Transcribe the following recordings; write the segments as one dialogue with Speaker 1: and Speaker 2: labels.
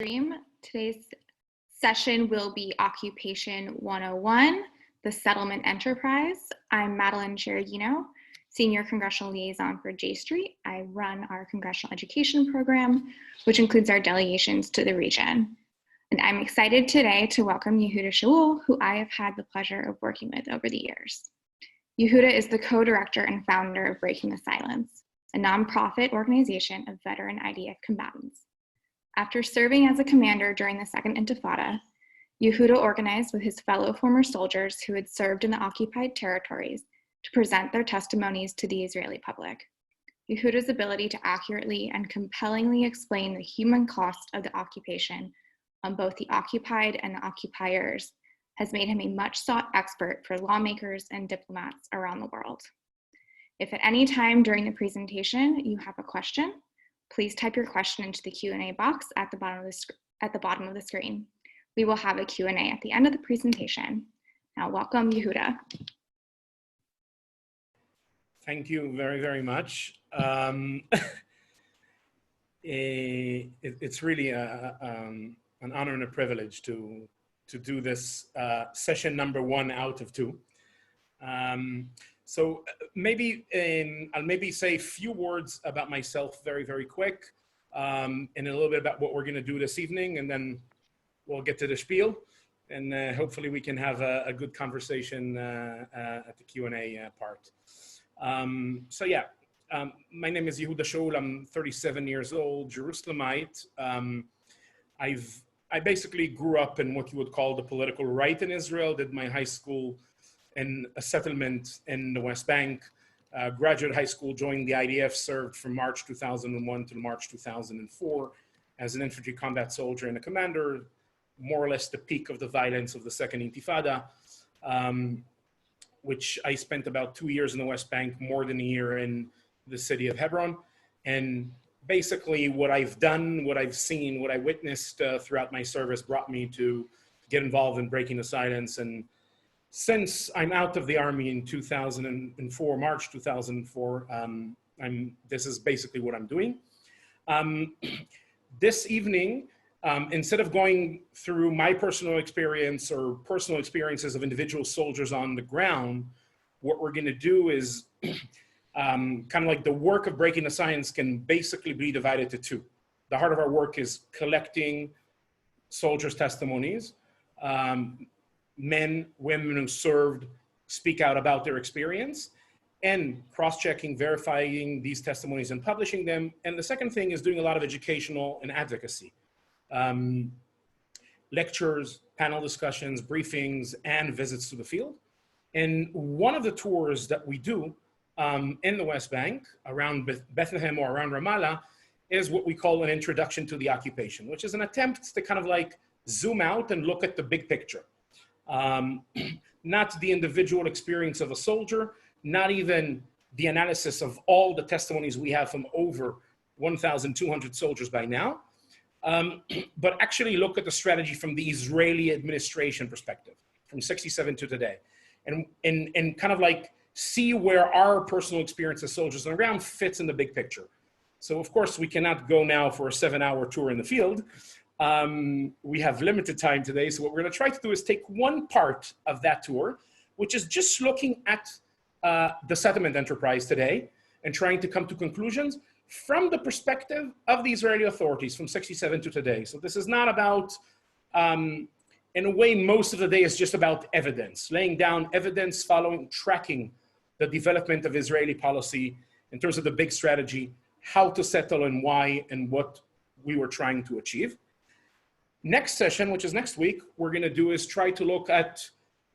Speaker 1: stream. Today's session will be Occupation 101, the Settlement Enterprise. I'm Madeline Cheragino, Senior Congressional Liaison for J Street. I run our Congressional Education Program, which includes our delegations to the region. And I'm excited today to welcome Yehuda Shaul, who I have had the pleasure of working with over the years. Yehuda is the co-director and founder of Breaking the Silence, a nonprofit organization of veteran IDF combatants. After serving as a commander during the Second Intifada, Yehuda organized with his fellow former soldiers who had served in the occupied territories to present their testimonies to the Israeli public. Yehuda's ability to accurately and compellingly explain the human cost of the occupation on both the occupied and the occupiers has made him a much sought expert for lawmakers and diplomats around the world. If at any time during the presentation you have a question, please type your question into the Q&A box at the bottom of the screen. We will have a Q&A at the end of the presentation. Now, welcome, Yehuda.
Speaker 2: Thank you very, very much. It's really an honor and a privilege to do this session number 1 out of 2. So maybe I'll say a few words about myself very, very quick, and a little bit about what we're going to do this evening, and then we'll get to the spiel, and hopefully we can have a good conversation at the Q&A part. My name is Yehuda Shaul. I'm 37 years old, Jerusalemite. I basically grew up in what you would call the political right in Israel, did my high school in a settlement in the West Bank, graduate high school, joined the IDF, served from March 2001 to March 2004 as an infantry combat soldier and a commander, more or less the peak of the violence of the Second Intifada, which I spent about 2 years in the West Bank, more than a year in the city of Hebron. And basically what I've done, what I've seen, what I witnessed throughout my service brought me to get involved in Breaking the Silence. And since I'm out of the Army in 2004, March 2004, this is basically what I'm doing. This evening, instead of going through my personal experience or personal experiences of individual soldiers on the ground, what we're going to do is kind of like the work of Breaking the Silence can basically be divided to 2. The heart of our work is collecting soldiers' testimonies. Men, women who served speak out about their experience, and cross-checking, verifying these testimonies and publishing them. And the second thing is doing a lot of educational and advocacy. Lectures, panel discussions, briefings, and visits to the field. And one of the tours that we do in the West Bank, around Bethlehem or around Ramallah, is what we call an introduction to the occupation, which is an attempt to kind of like zoom out and look at the big picture. Not the individual experience of a soldier, not even the analysis of all the testimonies we have from over 1,200 soldiers by now, but actually look at the strategy from the Israeli administration perspective, from 67 to today, and kind of like see where our personal experience as soldiers on the ground fits in the big picture. So of course we cannot go now for a 7-hour tour in the field. We have limited time today, so what we're going to try to do is take one part of that tour, which is just looking at the settlement enterprise today and trying to come to conclusions from the perspective of the Israeli authorities from 67 to today. So this is not about, in a way, most of the day is just about evidence, laying down evidence, tracking the development of Israeli policy in terms of the big strategy, how to settle and why, and what we were trying to achieve. Next session, which is next week, we're going to do is try to look at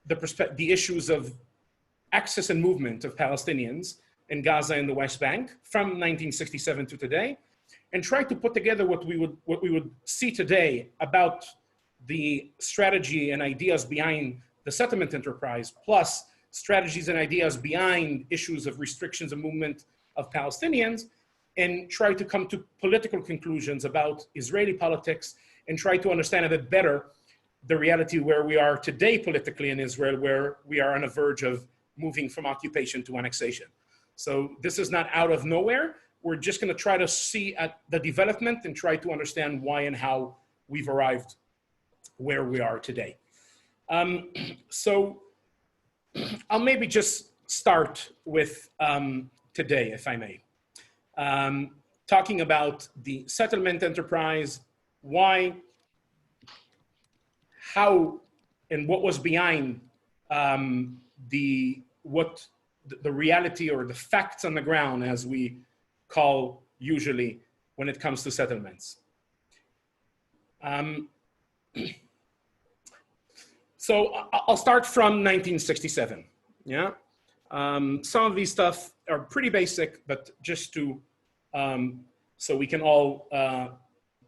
Speaker 2: the issues of access and movement of Palestinians in Gaza and the West Bank from 1967 to today, and try to put together what we would see today about the strategy and ideas behind the settlement enterprise, plus strategies and ideas behind issues of restrictions and movement of Palestinians, and try to come to political conclusions about Israeli politics, and try to understand a bit better the reality where we are today politically in Israel, where we are on the verge of moving from occupation to annexation. So this is not out of nowhere. We're just going to try to see at the development and try to understand why and how we've arrived where we are today. So I'll maybe just start with today, if I may. Talking about the settlement enterprise, why, how, and what was behind the reality or the facts on the ground, as we call usually when it comes to settlements. So I'll start from 1967. Yeah, some of these stuff are pretty basic, but just to so we can all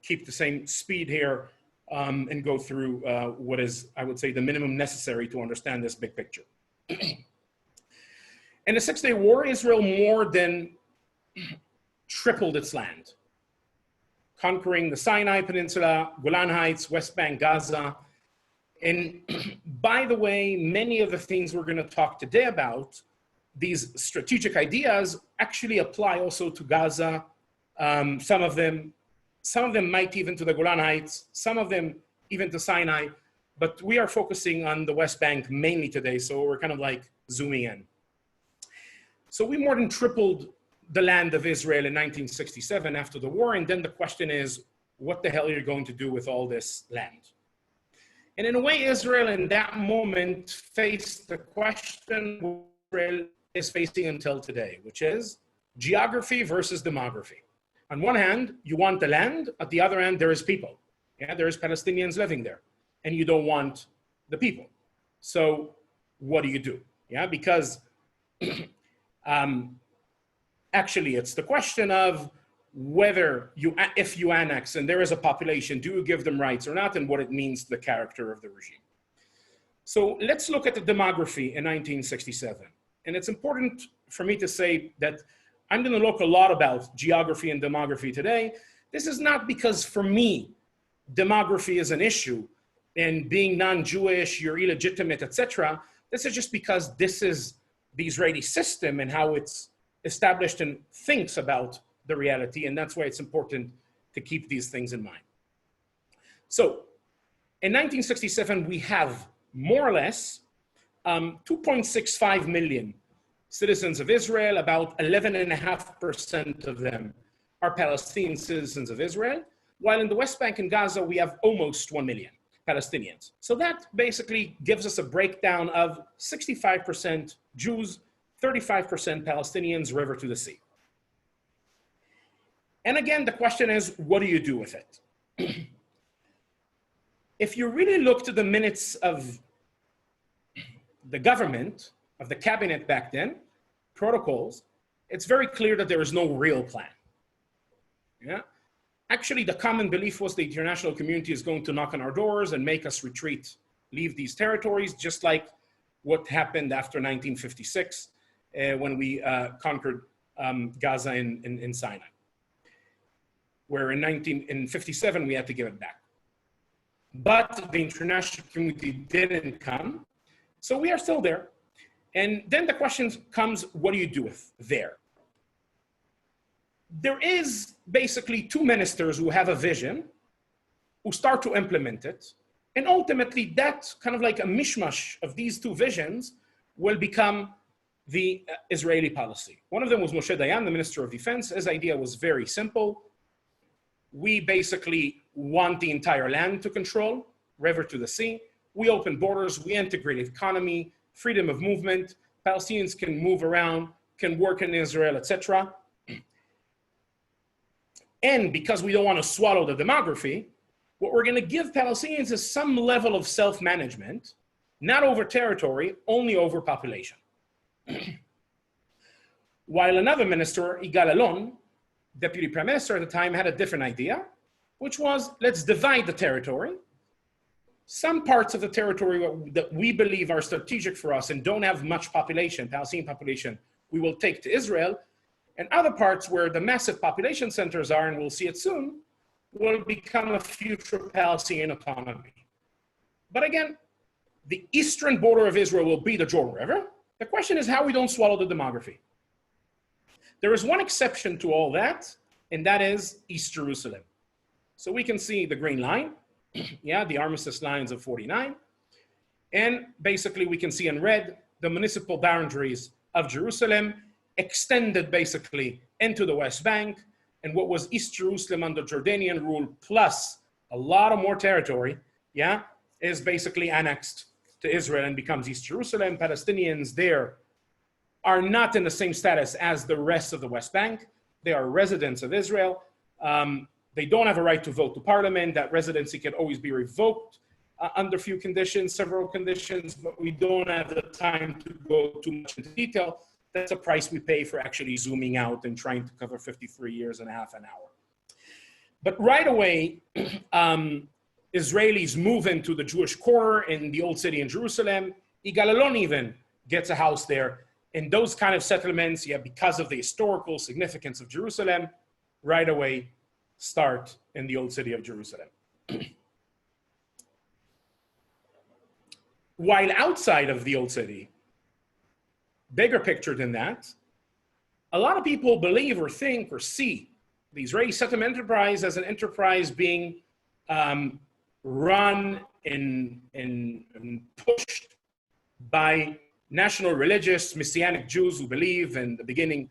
Speaker 2: keep the same speed here and go through what is, I would say, the minimum necessary to understand this big picture. In the Six-Day War, Israel more than tripled its land, conquering the Sinai Peninsula, Golan Heights, West Bank, Gaza. And by the way, many of the things we're going to talk today about, these strategic ideas actually apply also to Gaza. Some of them might even to the Golan Heights, some of them even to Sinai, but we are focusing on the West Bank mainly today, so we're kind of like zooming in. So we more than tripled the land of Israel in 1967 after the war, and then the question is, what the hell are you going to do with all this land? And in a way, Israel in that moment faced the question Israel is facing until today, which is geography versus demography. On one hand, you want the land. At the other hand, there is people. Yeah, there is Palestinians living there, and you don't want the people. So what do you do? Yeah, because actually, it's the question of whether if you annex and there is a population, do you give them rights or not, and what it means to the character of the regime. So let's look at the demography in 1967. And it's important for me to say that I'm going to look a lot about geography and demography today. This is not because for me, demography is an issue and being non-Jewish, you're illegitimate, etc. This is just because this is the Israeli system and how it's established and thinks about the reality. And that's why it's important to keep these things in mind. So in 1967, we have more or less 2.65 million citizens of Israel. About 11.5% of them are Palestinian citizens of Israel, while in the West Bank and Gaza, we have almost 1 million Palestinians. So that basically gives us a breakdown of 65% Jews, 35% Palestinians, river to the sea. And again, the question is, what do you do with it? If you really look to the minutes of the government, of the cabinet back then, protocols, it's very clear that there is no real plan. Yeah? Actually, the common belief was the international community is going to knock on our doors and make us retreat, leave these territories, just like what happened after 1956 when we conquered Gaza in Sinai, where in 1957 we had to give it back. But the international community didn't come, so we are still there. And then the question comes, what do you do with there? There is basically two ministers who have a vision, who start to implement it, and ultimately that kind of like a mishmash of these two visions will become the Israeli policy. One of them was Moshe Dayan, the Minister of Defense. His idea was very simple. We basically want the entire land to control, river to the sea. We open borders, we integrate economy, freedom of movement. Palestinians can move around, can work in Israel, etc. And because we don't want to swallow the demography, what we're going to give Palestinians is some level of self-management, not over territory, only over population. While another minister, Yigal Allon, deputy prime minister at the time, had a different idea, which was, let's divide the territory. Some parts of the territory that we believe are strategic for us and don't have much population, Palestinian population, we will take to Israel. And other parts where the massive population centers are, and we'll see it soon, will become a future Palestinian autonomy. But again, the eastern border of Israel will be the Jordan River. The question is how we don't swallow the demography. There is one exception to all that, and that is East Jerusalem. So we can see the green line. yeah, the armistice lines of 49. And basically we can see in red the municipal boundaries of Jerusalem extended basically into the West Bank, and what was East Jerusalem under Jordanian rule plus a lot of more territory, yeah, is basically annexed to Israel and becomes East Jerusalem. Palestinians there are not in the same status as the rest of the West Bank. They are residents of Israel. They don't have a right to vote to parliament. That residency can always be revoked under few conditions, several conditions, but we don't have the time to go too much into detail. That's a price we pay for actually zooming out and trying to cover 53 years and a half an hour. But right away, Israelis move into the Jewish quarter in the old city in Jerusalem. Yigal Allon even gets a house there. And those kind of settlements, yeah, because of the historical significance of Jerusalem, right away start in the old city of Jerusalem. While outside of the old city, bigger picture than that, a lot of people believe or think or see the Israeli settlement enterprise as an enterprise being run and pushed by national religious Messianic Jews who believe in the beginning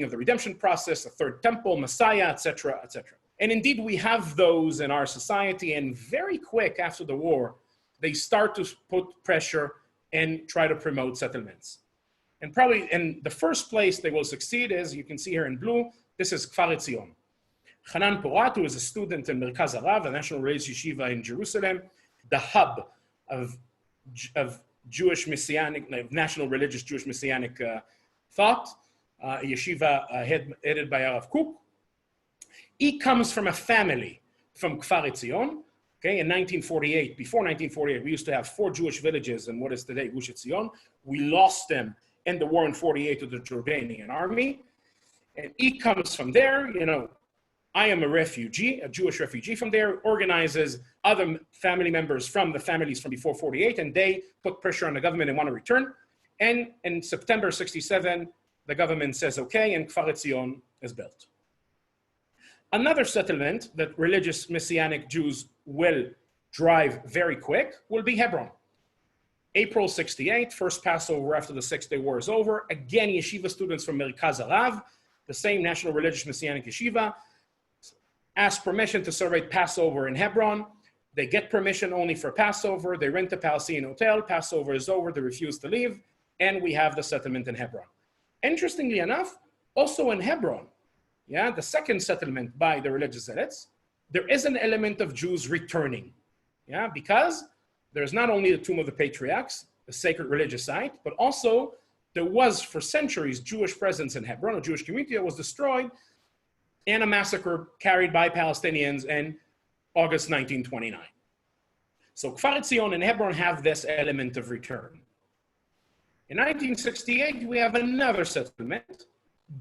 Speaker 2: of the redemption process, the third temple, Messiah, etc., etc. And indeed, we have those in our society, and very quick after the war, they start to put pressure and try to promote settlements. And probably in the first place they will succeed is, you can see here in blue, this is Kfar Etzion. Hanan Porat, who is a student in Merkaz Harav, a national religious yeshiva in Jerusalem, the hub of Jewish Messianic, national religious Jewish Messianic thought, a yeshiva headed by Arav Kook. He comes from a family from Kfar Etzion. Okay, in 1948, before 1948, we used to have 4 Jewish villages in what is today Gush Etzion. We lost them in the war in 48 to the Jordanian army. And he comes from there, I am a refugee, a Jewish refugee from there, organizes other family members from the families from before 48, and they put pressure on the government and want to return. And in September 67, the government says, okay, and Kfar Etzion is built. Another settlement that religious Messianic Jews will drive very quick will be Hebron. April 68, first Passover after the 6-day war is over. Again, yeshiva students from Merkaz Harav, the same national religious Messianic yeshiva, ask permission to celebrate Passover in Hebron. They get permission only for Passover. They rent a Palestinian hotel. Passover is over. They refuse to leave. And we have the settlement in Hebron. Interestingly enough, also in Hebron, yeah, the second settlement by the religious zealots, there is an element of Jews returning, yeah, because there's not only the tomb of the patriarchs, the sacred religious site, but also there was for centuries Jewish presence in Hebron, a Jewish community that was destroyed in a massacre carried by Palestinians in August 1929. So Kfar Etzion and Hebron have this element of return. In 1968, we have another settlement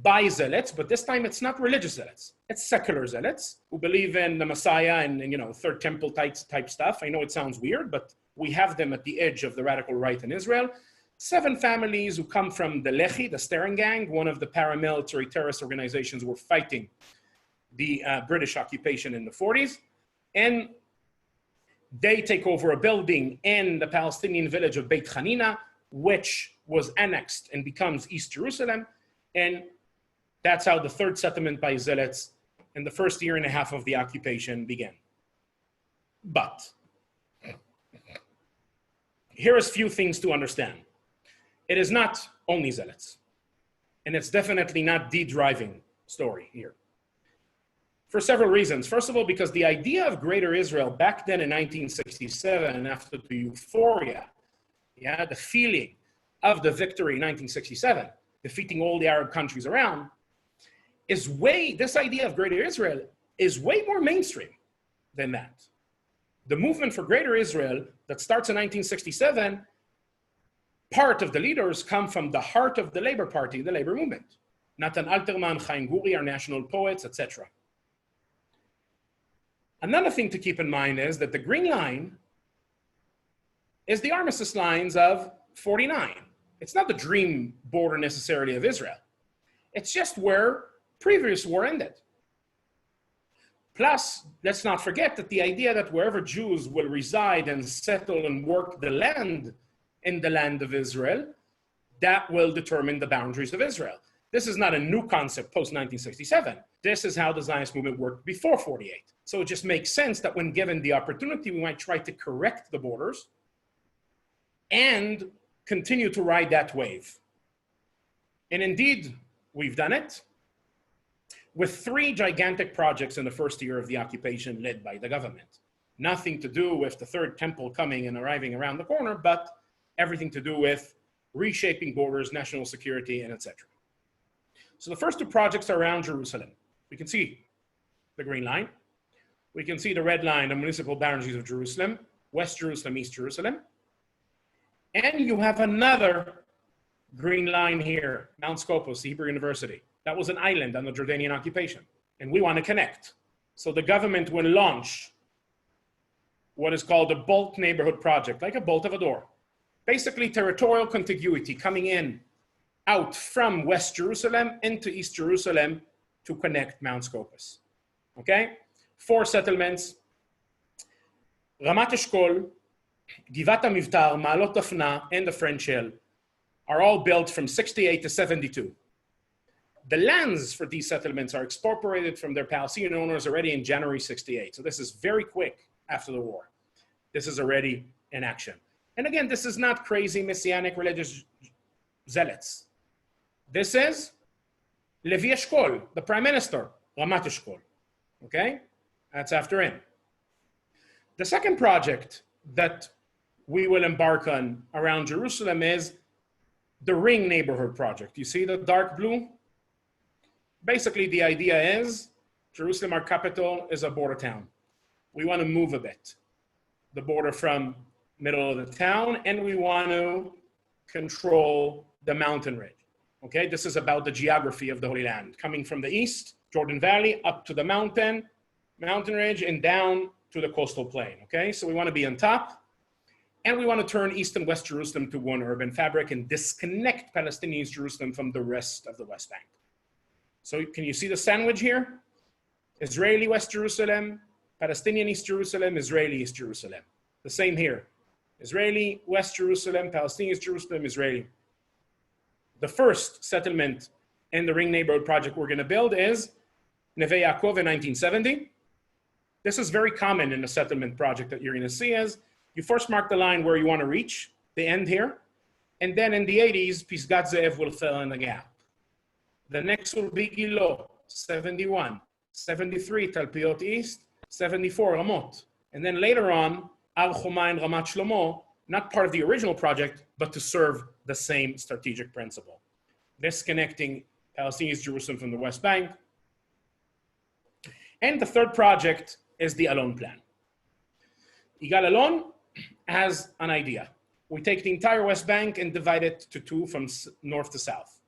Speaker 2: by zealots, but this time it's not religious zealots. It's secular zealots who believe in the Messiah and third temple type stuff. I know it sounds weird, but we have them at the edge of the radical right in Israel. 7 families who come from the Lehi, the Stern Gang, one of the paramilitary terrorist organizations who were fighting the British occupation in the 40s. And they take over a building in the Palestinian village of Beit Hanina, which was annexed and becomes East Jerusalem. And that's how the third settlement by zealots in the first year and a half of the occupation began. But here is few things to understand. It is not only zealots, and it's definitely not the driving story here. For several reasons. First of all, because the idea of Greater Israel back then in 1967, and after the euphoria, yeah, the feeling of the victory in 1967, defeating all the Arab countries around, this idea of Greater Israel is way more mainstream than that. The movement for Greater Israel that starts in 1967, part of the leaders come from the heart of the Labor Party, the labor movement. Natan Alterman, Chaim Guri, our national poets, etc. Another thing to keep in mind is that the green line is the armistice lines of 49. It's not the dream border necessarily of Israel. It's just where previous war ended. Plus, let's not forget that the idea that wherever Jews will reside and settle and work the land in the land of Israel, that will determine the boundaries of Israel. This is not a new concept post-1967. This is how the Zionist movement worked before 48. So it just makes sense that when given the opportunity, we might try to correct the borders and continue to ride that wave. And indeed, we've done it with 3 gigantic projects in the first year of the occupation led by the government. Nothing to do with the third temple coming and arriving around the corner, but everything to do with reshaping borders, national security, and etc. So the first 2 projects are around Jerusalem. We can see the green line. We can see the red line, the municipal boundaries of Jerusalem, West Jerusalem, East Jerusalem. And you have another green line here, Mount Scopus, Hebrew University. That was an island on the Jordanian occupation. And we want to connect. So the government will launch what is called a bolt neighborhood project, like a bolt of a door. Basically territorial contiguity coming in out from West Jerusalem into East Jerusalem to connect Mount Scopus. Okay? 4 settlements, Ramat Eshkol, Givat HaMivtar, Ma'alot Dafna, and the French Hill are all built from 68 to 72. The lands for these settlements are expropriated from their Palestinian owners already in January 68. So this is very quick after the war. This is already in action. And again, this is not crazy messianic religious zealots. This is Levi Eshkol, the prime minister, Ramat Eshkol. Okay? That's after him. The second project that we will embark on around Jerusalem is the Ring Neighborhood Project. You see the dark blue? Basically, the idea is Jerusalem, our capital, is a border town. We want to move a bit, the border from middle of the town, and we want to control the mountain ridge. Okay, this is about the geography of the Holy Land, coming from the east, Jordan Valley, up to the mountain ridge, and down to the coastal plain. Okay, so we want to be on top, and we want to turn East and West Jerusalem to one urban fabric and disconnect Palestinian East Jerusalem from the rest of the West Bank. So can you see the sandwich here? Israeli West Jerusalem, Palestinian East Jerusalem, Israeli East Jerusalem. The same here. Israeli West Jerusalem, Palestinian East Jerusalem, Israeli. The first settlement in the Ring Neighborhood Project we're going to build is Neve Yaakov in 1970. This is very common in a settlement project that you're going to see is you first mark the line where you want to reach, the end here, and then in the 80s, Pisgat Ze'ev will fill in the gap. The next will be Gilo, 71, 73, Talpiot East, 74, Ramot. And then later on, Ar Choma and Ramat Shlomo, not part of the original project, but to serve the same strategic principle. Disconnecting Palestinian Jerusalem from the West Bank. And the third project is the Alon plan. Yigal Alon has an idea. We take the entire West Bank and divide it to 2 from north to south.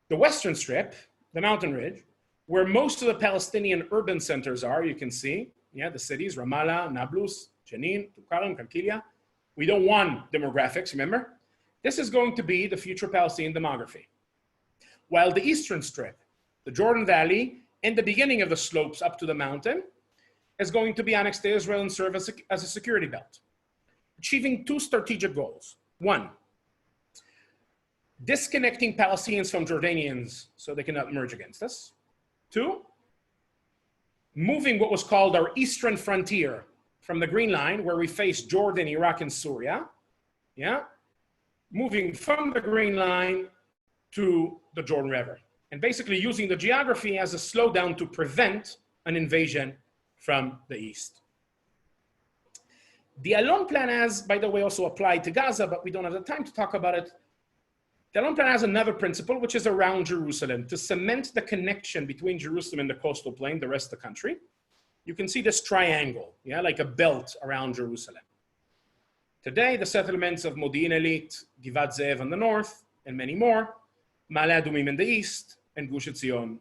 Speaker 2: The Western Strip, the mountain ridge, where most of the Palestinian urban centers are, you can see, the cities, Ramallah, Nablus, Jenin, Tulkarem, Kalkilia. We don't want demographics, remember? This is going to be the future Palestinian demography. While the Eastern Strip, the Jordan Valley, and the beginning of the slopes up to the mountain is going to be annexed to Israel and serve as a security belt, achieving 2 strategic goals. 1, disconnecting Palestinians from Jordanians so they cannot merge against us. 2, moving what was called our eastern frontier from the Green Line, where we face Jordan, Iraq, and Syria, moving from the Green Line to the Jordan River, and basically using the geography as a slowdown to prevent an invasion from the east. The Alon plan has, by the way, also applied to Gaza, but we don't have the time to talk about it. The Alon plan has another principle, which is around Jerusalem, to cement the connection between Jerusalem and the coastal plain, the rest of the country. You can see this triangle, like a belt around Jerusalem. Today, the settlements of Modi'in Elit, Givat Ze'ev in the north, and many more, Ma'ale Adumim in the east, and Gush Etzion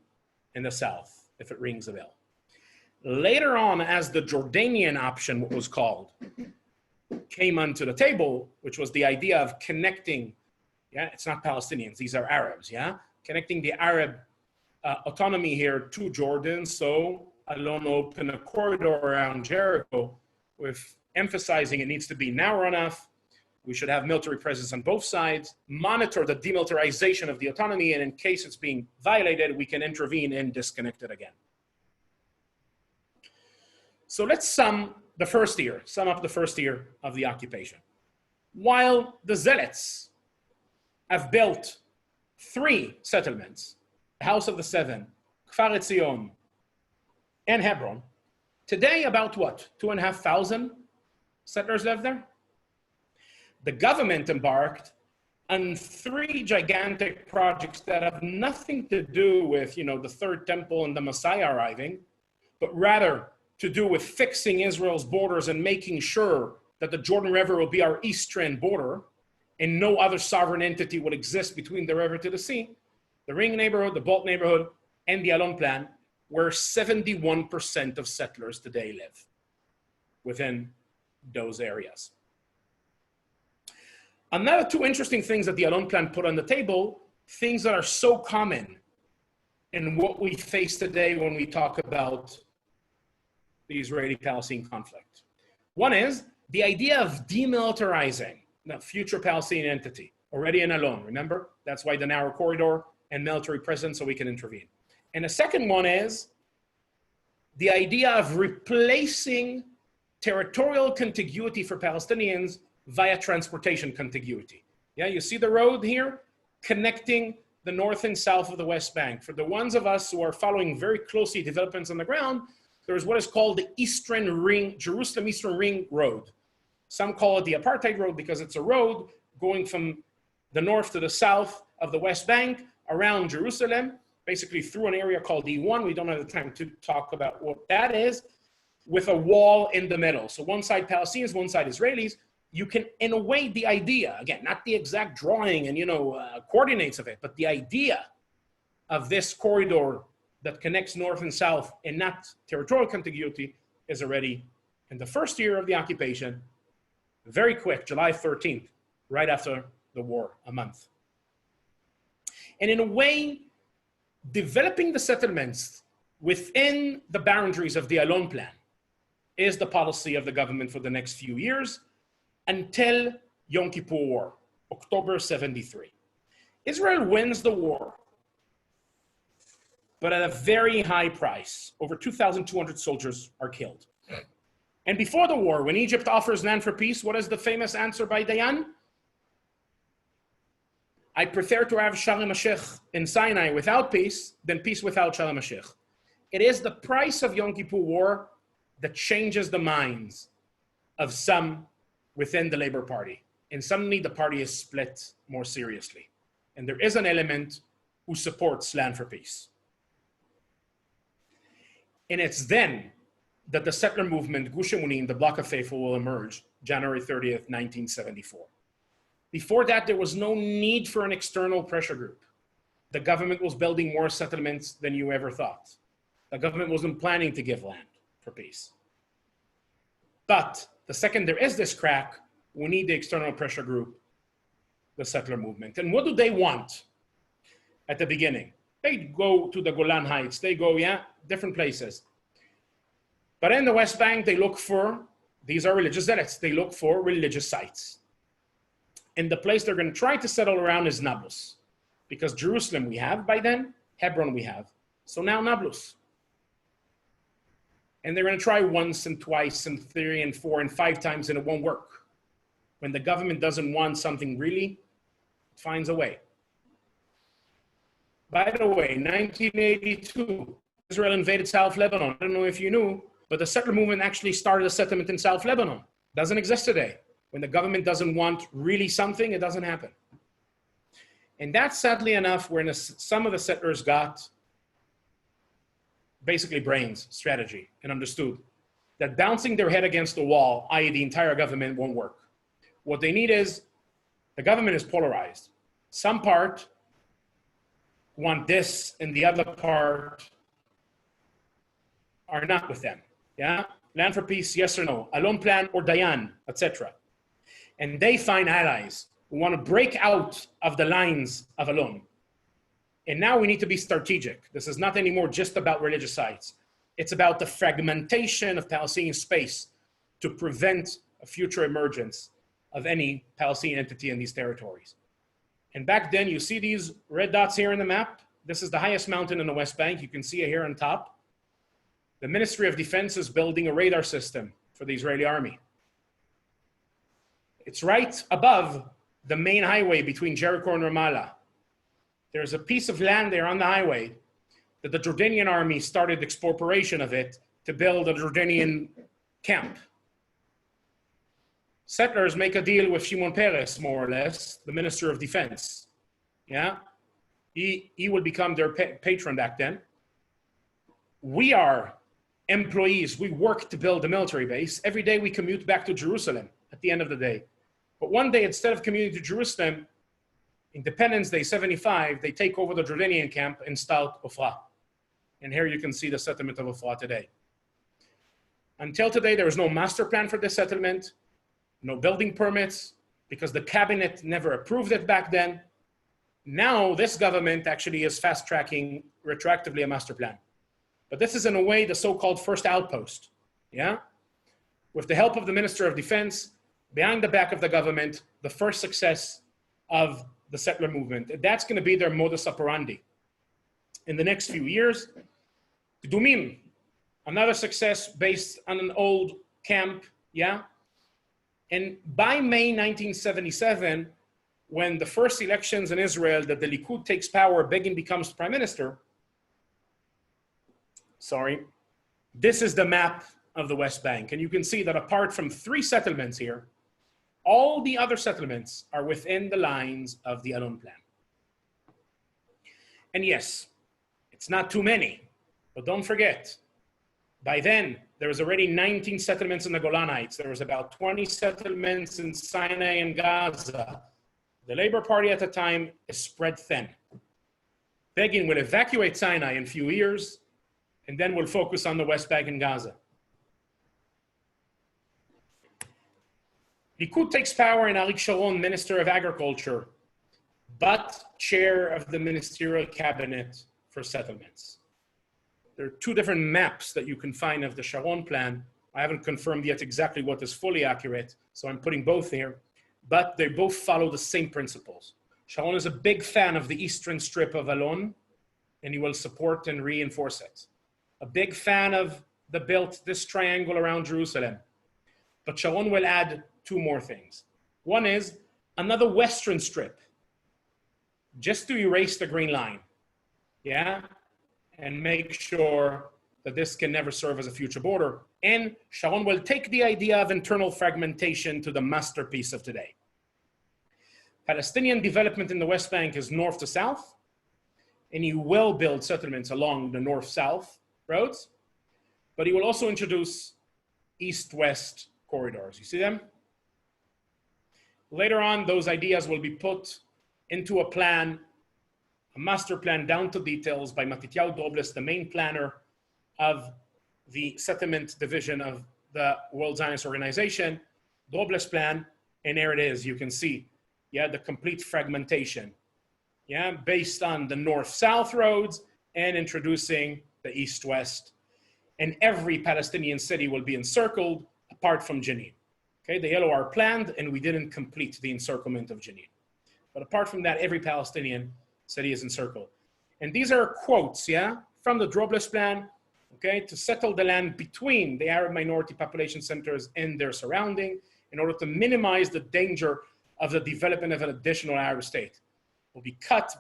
Speaker 2: in the south, if it rings a bell. Later on, as the Jordanian option, what was called, came onto the table, which was the idea of connecting, it's not Palestinians, these are Arabs, connecting the Arab autonomy here to Jordan. So Alon opened a corridor around Jericho with emphasizing it needs to be narrow enough. We should have military presence on both sides, monitor the demilitarization of the autonomy, and in case it's being violated, we can intervene and disconnect it again. So let's sum up the first year of the occupation. While the Zealots have built 3 settlements, the House of the Seven, Kfar Etzion, and Hebron, today about what, 2,500 settlers live there? The government embarked on 3 gigantic projects that have nothing to do with, the Third Temple and the Messiah arriving, but rather to do with fixing Israel's borders and making sure that the Jordan River will be our eastern border and no other sovereign entity will exist between the river to the sea. The Ring neighborhood, the Bolt neighborhood, and the Alon plan, where 71% of settlers today live within those areas. Another 2 interesting things that the Alon plan put on the table, things that are so common in what we face today when we talk about the Israeli-Palestinian conflict. One is the idea of demilitarizing the future Palestinian entity, already in Alon, remember? That's why the narrow corridor and military presence so we can intervene. And the second one is the idea of replacing territorial contiguity for Palestinians via transportation contiguity. Yeah, you see the road here connecting the north and south of the West Bank. For the ones of us who are following very closely developments on the ground, there is what is called the Eastern Ring, Jerusalem Eastern Ring Road. Some call it the Apartheid Road because it's a road going from the north to the south of the West Bank around Jerusalem, basically through an area called E1. We don't have the time to talk about what that is, with a wall in the middle. So one side Palestinians, one side Israelis. You can, in a way, the idea, again, not the exact drawing and, coordinates of it, but the idea of this corridor that connects north and south and not territorial contiguity is already in the first year of the occupation, very quick, July 13th, right after the war, a month. And in a way, developing the settlements within the boundaries of the Alon plan is the policy of the government for the next few years until Yom Kippur War, October 73. Israel wins the war, but at a very high price. Over 2,200 soldiers are killed. And before the war, when Egypt offers land for peace, what is the famous answer by Dayan? I prefer to have Shalom Hashech in Sinai without peace than peace without Shalom Hashech. It is the price of Yom Kippur War that changes the minds of some within the Labour Party. And suddenly the party is split more seriously. And there is an element who supports land for peace. And it's then that the settler movement, Gush Emunim, the Bloc of Faithful, will emerge, January 30th, 1974. Before that, there was no need for an external pressure group. The government was building more settlements than you ever thought. The government wasn't planning to give land for peace. But the second there is this crack, we need the external pressure group, the settler movement. And what do they want at the beginning? They go to the Golan Heights, they go, different places. But in the West Bank, they look for, these are religious zealots, they look for religious sites. And the place they're going to try to settle around is Nablus. Because Jerusalem we have by then, Hebron we have. So now Nablus. And they're going to try once and twice and 3 and 4 and 5 times and it won't work. When the government doesn't want something really, it finds a way. By the way, 1982, Israel invaded South Lebanon. I don't know if you knew, but the settler movement actually started a settlement in South Lebanon. Doesn't exist today. When the government doesn't want really something, it doesn't happen. And that's sadly enough where some of the settlers got basically brains, strategy, and understood that bouncing their head against the wall, i.e. the entire government, won't work. What they need is, the government is polarized. Some part want this and the other part are not with them. Land for peace, yes or no, Alon plan or Dayan, etc. And they find allies who want to break out of the lines of Alon And now we need to be strategic. This is not anymore just about religious sites. It's about the fragmentation of Palestinian space to prevent a future emergence of any Palestinian entity in these territories. And back then, you see these red dots here in the map. This is the highest mountain in the West Bank. You can see it here on top. The Ministry of Defense is building a radar system for the Israeli army. It's right above the main highway between Jericho and Ramallah. There's a piece of land there on the highway that the Jordanian army started expropriation of it to build a Jordanian camp. Settlers make a deal with Shimon Peres, more or less, the Minister of Defense. Yeah, he will become their patron back then. We are employees. We work to build a military base. Every day we commute back to Jerusalem at the end of the day. But one day, instead of commuting to Jerusalem, Independence Day 75, they take over the Jordanian camp and start Ofra. And here you can see the settlement of Ofra today. Until today, there was no master plan for this settlement, no building permits, because the cabinet never approved it back then. Now, this government actually is fast-tracking retroactively a master plan. But this is, in a way, the so-called first outpost, yeah? With the help of the Minister of Defense, behind the back of the government, the first success of the settler movement. That's going to be their modus operandi. In the next few years, Dumim, another success based on an old camp, yeah? And by May 1977, when the first elections in Israel that the Likud takes power, Begin becomes prime minister, this is the map of the West Bank. And you can see that apart from 3 settlements here, all the other settlements are within the lines of the Alon plan. And yes, it's not too many, but don't forget, by then, there was already 19 settlements in the Golan Heights. There was about 20 settlements in Sinai and Gaza. The Labor Party at the time is spread thin. Begin will evacuate Sinai in a few years, and then we'll focus on the West Bank and Gaza. Likud takes power in Arik Sharon, Minister of Agriculture, but chair of the ministerial cabinet for settlements. There are 2 different maps that you can find of the Sharon plan. I haven't confirmed yet exactly what is fully accurate, so I'm putting both here, but they both follow the same principles. Sharon is a big fan of the eastern strip of Alon, and he will support and reinforce it. A big fan of this triangle around Jerusalem. But Sharon will add 2 more things. One is another western strip, just to erase the green line, yeah? And make sure that this can never serve as a future border. And Sharon will take the idea of internal fragmentation to the masterpiece of today. Palestinian development in the West Bank is north to south, and he will build settlements along the north-south roads, but he will also introduce east-west corridors. You see them? Later on, those ideas will be put into a plan, a master plan down to details by Matityahu Drobles, the main planner of the settlement division of the World Zionist Organization. Drobles plan, and there it is, you can see, yeah, the complete fragmentation, yeah, based on the north-south roads and introducing the east-west. And every Palestinian city will be encircled apart from Jenin. Okay, the yellow are planned, and we didn't complete the encirclement of Jenin. But apart from that, every Palestinian city is encircled. And these are quotes, yeah, from the Drobles plan, okay, to settle the land between the Arab minority population centers and their surrounding in order to minimize the danger of the development of an additional Arab state. It will be cut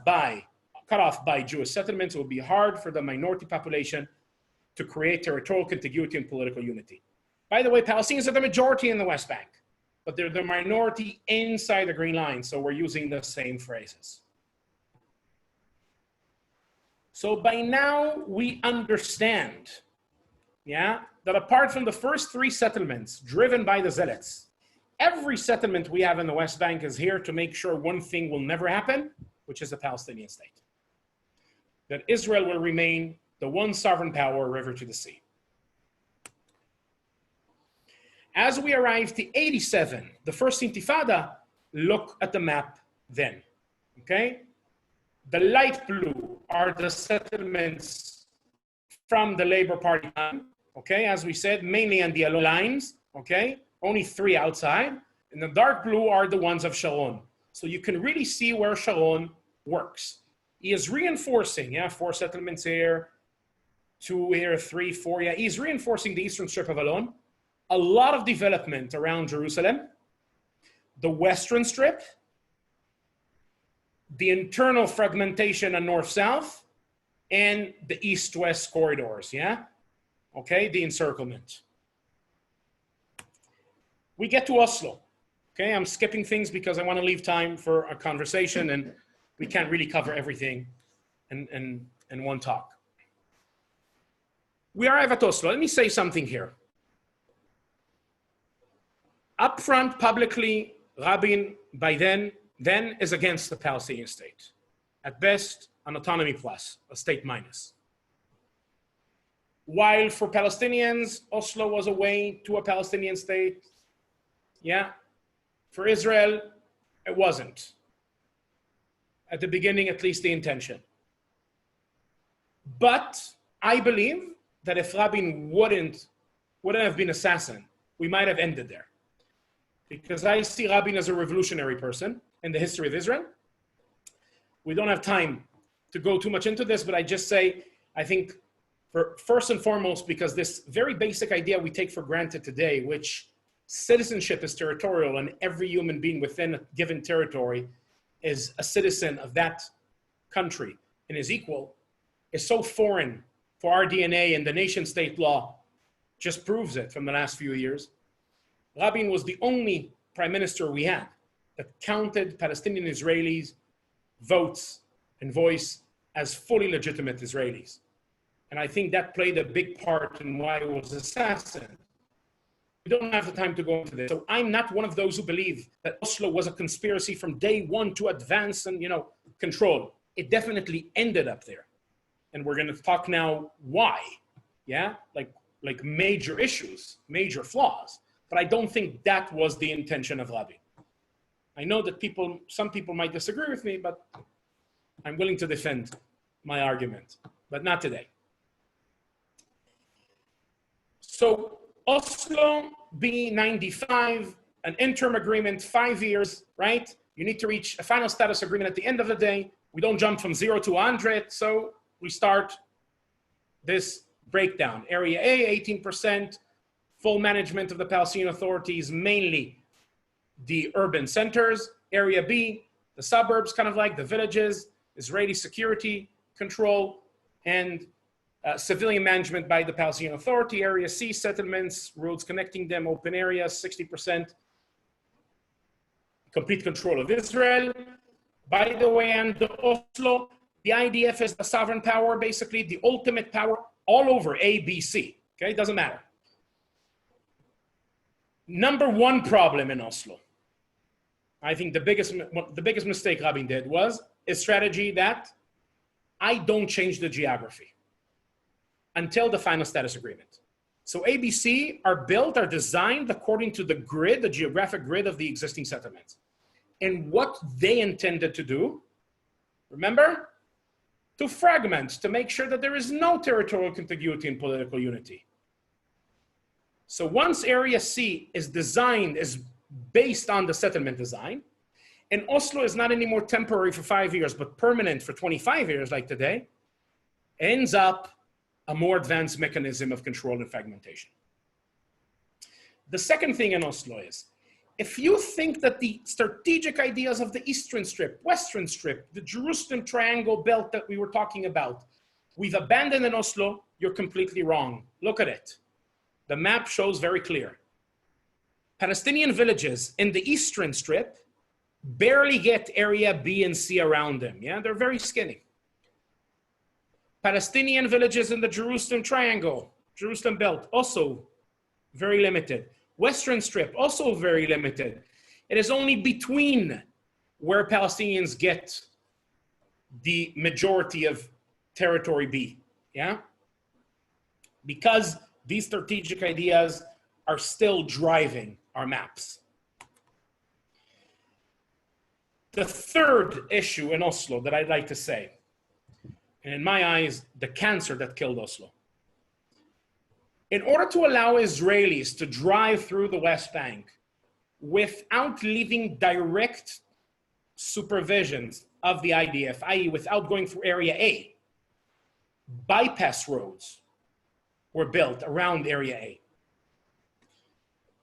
Speaker 2: off by Jewish settlements. It will be hard for the minority population to create territorial contiguity and political unity. By the way, Palestinians are the majority in the West Bank, but they're the minority inside the Green Line, so we're using the same phrases. So by now, we understand, yeah, that apart from the first 3 settlements driven by the Zealots, every settlement we have in the West Bank is here to make sure one thing will never happen, which is a Palestinian state. That Israel will remain the one sovereign power, river to the sea. As we arrive to 87, the first Intifada, look at the map then, okay? The light blue are the settlements from the Labor Party, okay, as we said, mainly on the yellow lines, okay, only 3 outside, and the dark blue are the ones of Sharon. So you can really see where Sharon works. He is reinforcing, 4 settlements here, 2 here, 3, 4, he's reinforcing the eastern strip of Alon. A lot of development around Jerusalem, the western strip, the internal fragmentation on north-south, and the east-west corridors, okay, the encirclement. We get to Oslo, okay? I'm skipping things because I want to leave time for a conversation, and we can't really cover everything in one talk. We are at Oslo. Let me say something here. Up front, publicly, Rabin, by then is against the Palestinian state. At best, an autonomy plus, a state minus. While for Palestinians, Oslo was a way to a Palestinian state, for Israel, it wasn't. At the beginning, at least the intention. But I believe that if Rabin wouldn't have been assassin, we might have ended there. Because I see Rabin as a revolutionary person in the history of Israel. We don't have time to go too much into this, but I just say, I think, first and foremost, because this very basic idea we take for granted today, which citizenship is territorial and every human being within a given territory is a citizen of that country and is equal, is so foreign for our DNA, and the nation state law just proves it from the last few years. Rabin was the only prime minister we had that counted Palestinian Israelis' votes and voice as fully legitimate Israelis. And I think that played a big part in why he was assassinated. We don't have the time to go into this. So I'm not one of those who believe that Oslo was a conspiracy from day one to advance and, control. It definitely ended up there. And we're going to talk now why, like major issues, major flaws. But I don't think that was the intention of Rabin. I know that some people might disagree with me, but I'm willing to defend my argument, but not today. So Oslo B95, an interim agreement, 5 years, right? You need to reach a final status agreement at the end of the day. We don't jump from 0 to 100, so we start this breakdown. Area A, 18%, full management of the Palestinian authorities, mainly the urban centers. Area B, the suburbs, kind of like the villages, Israeli security control, and civilian management by the Palestinian Authority. Area C, settlements, roads connecting them, open areas, 60%, complete control of Israel. By the way, and the Oslo, the IDF is the sovereign power, basically the ultimate power all over A, B, C, okay? It doesn't matter. Number one problem in Oslo, I think the biggest mistake Rabin did was a strategy that I don't change the geography until the final status agreement. So ABC are designed according to the grid, the geographic grid of the existing settlements. And what they intended to do, remember? To fragment, to make sure that there is no territorial contiguity and political unity. So once Area C is designed, is based on the settlement design, and Oslo is not anymore temporary for 5 years, but permanent for 25 years like today, ends up a more advanced mechanism of control and fragmentation. The second thing in Oslo is, if you think that the strategic ideas of the Eastern Strip, Western Strip, the Jerusalem Triangle belt that we were talking about, we've abandoned in Oslo, you're completely wrong. Look at it. The map shows very clear. Palestinian villages in the Eastern Strip barely get area B and C around them. They're very skinny. Palestinian villages in the Jerusalem Triangle, Jerusalem belt, also very limited. Western Strip, also very limited. It is only between where Palestinians get the majority of territory B, because these strategic ideas are still driving our maps. The third issue in Oslo that I'd like to say, and in my eyes, the cancer that killed Oslo. In order to allow Israelis to drive through the West Bank without leaving direct supervisions of the IDF, i.e. without going through Area A, bypass roads were built around Area A.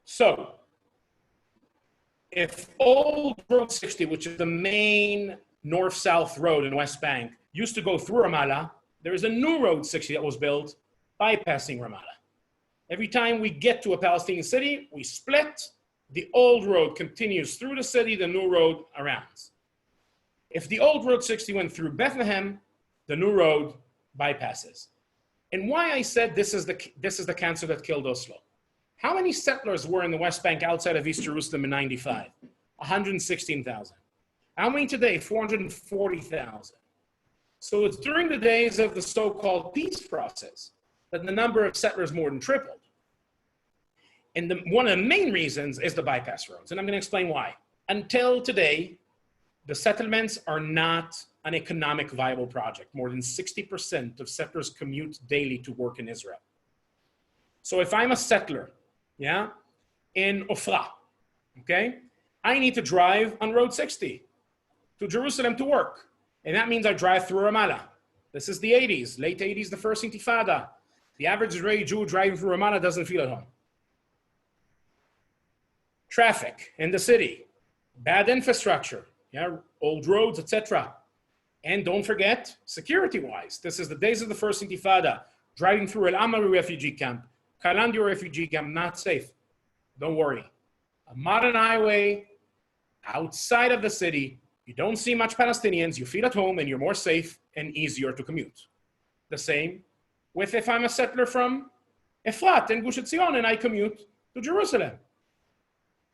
Speaker 2: So, if old Road 60, which is the main north-south road in West Bank, used to go through Ramallah, there is a new Road 60 that was built bypassing Ramallah. Every time we get to a Palestinian city, we split. The old road continues through the city, the new road around. If the old Road 60 went through Bethlehem, the new road bypasses. And why I said this is the cancer that killed Oslo. How many settlers were in the West Bank outside of East Jerusalem in 95? 116,000. How many today? 440,000. So it's during the days of the so-called peace process that the number of settlers more than tripled. And one of the main reasons is the bypass roads. And I'm going to explain why. Until today, the settlements are not an economic viable project. More than 60% of settlers commute daily to work in Israel. So if I'm a settler, in Ofra, okay, I need to drive on Road 60 to Jerusalem to work. And that means I drive through Ramallah. This is the 80s, late 80s, the first Intifada. The average Israeli Jew driving through Ramallah doesn't feel at home. Traffic in the city, bad infrastructure, old roads, etc. And don't forget, security-wise, this is the days of the first Intifada, driving through El Amari refugee camp, Kalandio refugee camp, not safe. Don't worry. A modern highway outside of the city, you don't see much Palestinians, you feel at home, and you're more safe and easier to commute. The same with if I'm a settler from Efrat and Gush Etzion and I commute to Jerusalem.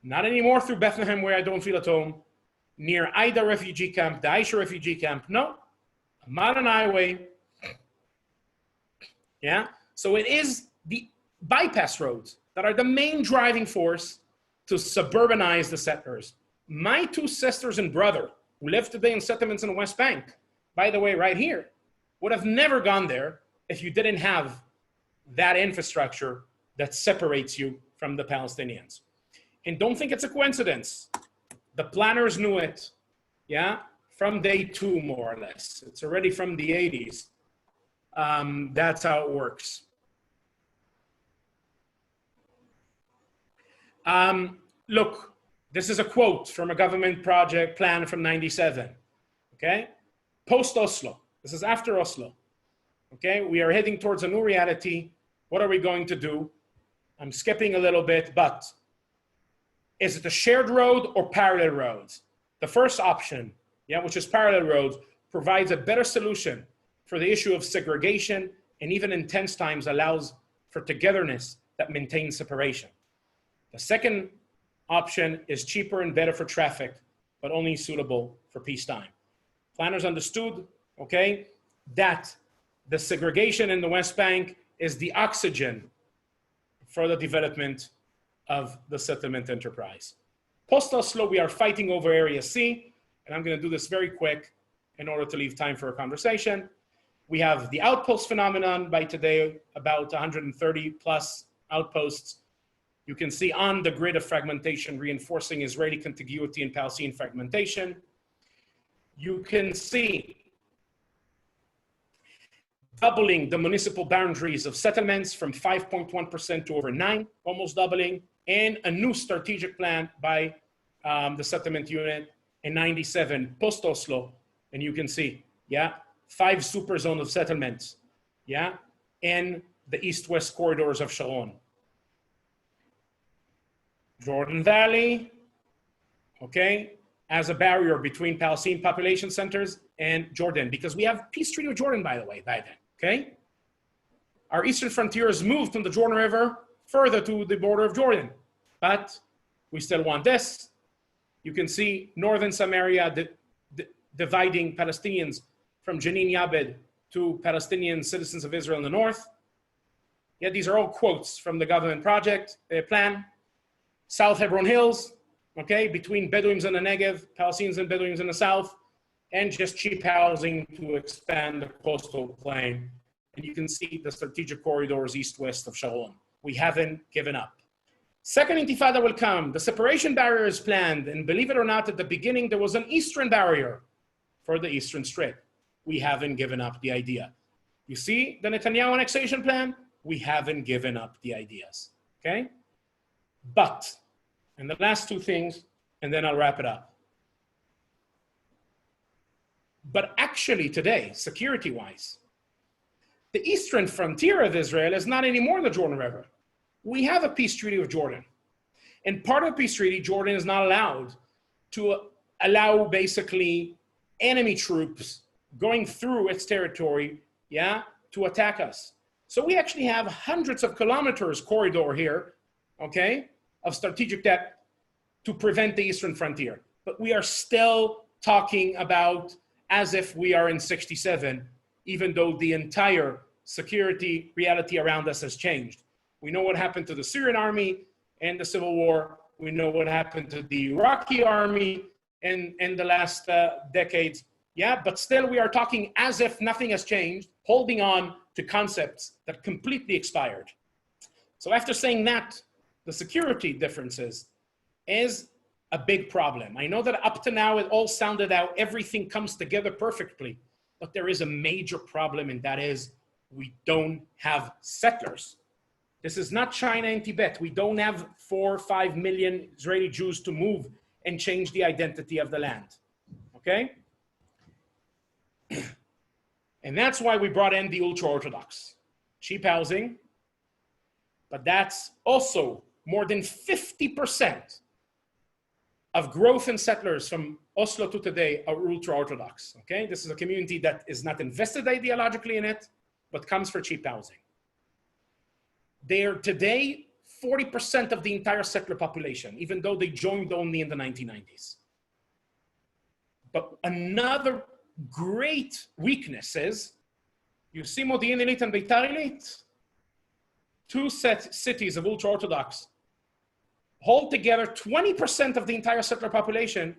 Speaker 2: Not anymore through Bethlehem where I don't feel at home, near Aida refugee camp, the Aisha refugee camp. No, a modern highway. So it is the bypass roads that are the main driving force to suburbanize the settlers. My two sisters and brother who live today in settlements in the West Bank, by the way, right here, would have never gone there if you didn't have that infrastructure that separates you from the Palestinians. And don't think it's a coincidence. The planners knew it, from day 2, more or less. It's already from the 80s. That's how it works. Look, this is a quote from a government project plan from 97, okay? Post-Oslo, this is after Oslo, okay? We are heading towards a new reality. What are we going to do? I'm skipping a little bit, but is it a shared road or parallel roads? The first option, which is parallel roads, provides a better solution for the issue of segregation, and even in tense times allows for togetherness that maintains separation. The second option is cheaper and better for traffic, but only suitable for peacetime. Planners understood, okay, that the segregation in the West Bank is the oxygen for the development of the settlement enterprise. Post-Oslo, we are fighting over Area C, and I'm going to do this very quick in order to leave time for a conversation. We have the outpost phenomenon by today, about 130 plus outposts. You can see on the grid of fragmentation reinforcing Israeli contiguity and Palestinian fragmentation. You can see doubling the municipal boundaries of settlements from 5.1% to over 9%, almost doubling, and a new strategic plan by the settlement unit in 97, post-Oslo. And you can see, 5 super zones of settlements, in the east-west corridors of Sharon. Jordan Valley, okay, as a barrier between Palestinian population centers and Jordan, because we have peace treaty with Jordan, by the way, by then, okay? Our eastern frontier has moved from the Jordan River further to the border of Jordan, but we still want this. You can see northern Samaria dividing Palestinians from Jenin Yabed to Palestinian citizens of Israel in the north. These are all quotes from the government project plan. South Hebron Hills, okay, between Bedouins in the Negev, Palestinians and Bedouins in the south, and just cheap housing to expand the coastal plain. And you can see the strategic corridors east-west of Shaul. We haven't given up. Second intifada will come. The separation barrier is planned. And believe it or not, at the beginning, there was an eastern barrier for the Eastern Strait. We haven't given up the idea. You see the Netanyahu annexation plan? We haven't given up the ideas, okay? But, and the last two things, and then I'll wrap it up. But actually today, security-wise, the eastern frontier of Israel is not anymore the Jordan River. We have a peace treaty with Jordan. And part of the peace treaty, Jordan is not allowed to allow basically enemy troops going through its territory, to attack us. So we actually have hundreds of kilometers corridor here, okay, of strategic depth to prevent the eastern frontier. But we are still talking about as if we are in 67, even though the entire security reality around us has changed. We know what happened to the Syrian army and the civil war. We know what happened to the Iraqi army in the last decades. But still we are talking as if nothing has changed, holding on to concepts that completely expired. So after saying that, the security differences is a big problem. I know that up to now it all sounded out, everything comes together perfectly, but there is a major problem, and that is we don't have settlers. This is not China and Tibet. We don't have 4 or 5 million Israeli Jews to move and change the identity of the land, okay? And that's why we brought in the ultra-Orthodox. Cheap housing, but that's also more than 50% of growth in settlers from Oslo to today are ultra-Orthodox, okay? This is a community that is not invested ideologically in it, but comes for cheap housing. They are today 40% of the entire settler population, even though they joined only in the 1990s. But another great weakness is, you see Modi'in Illit and Beitar Illit, two cities of ultra-Orthodox, hold together 20% of the entire settler population,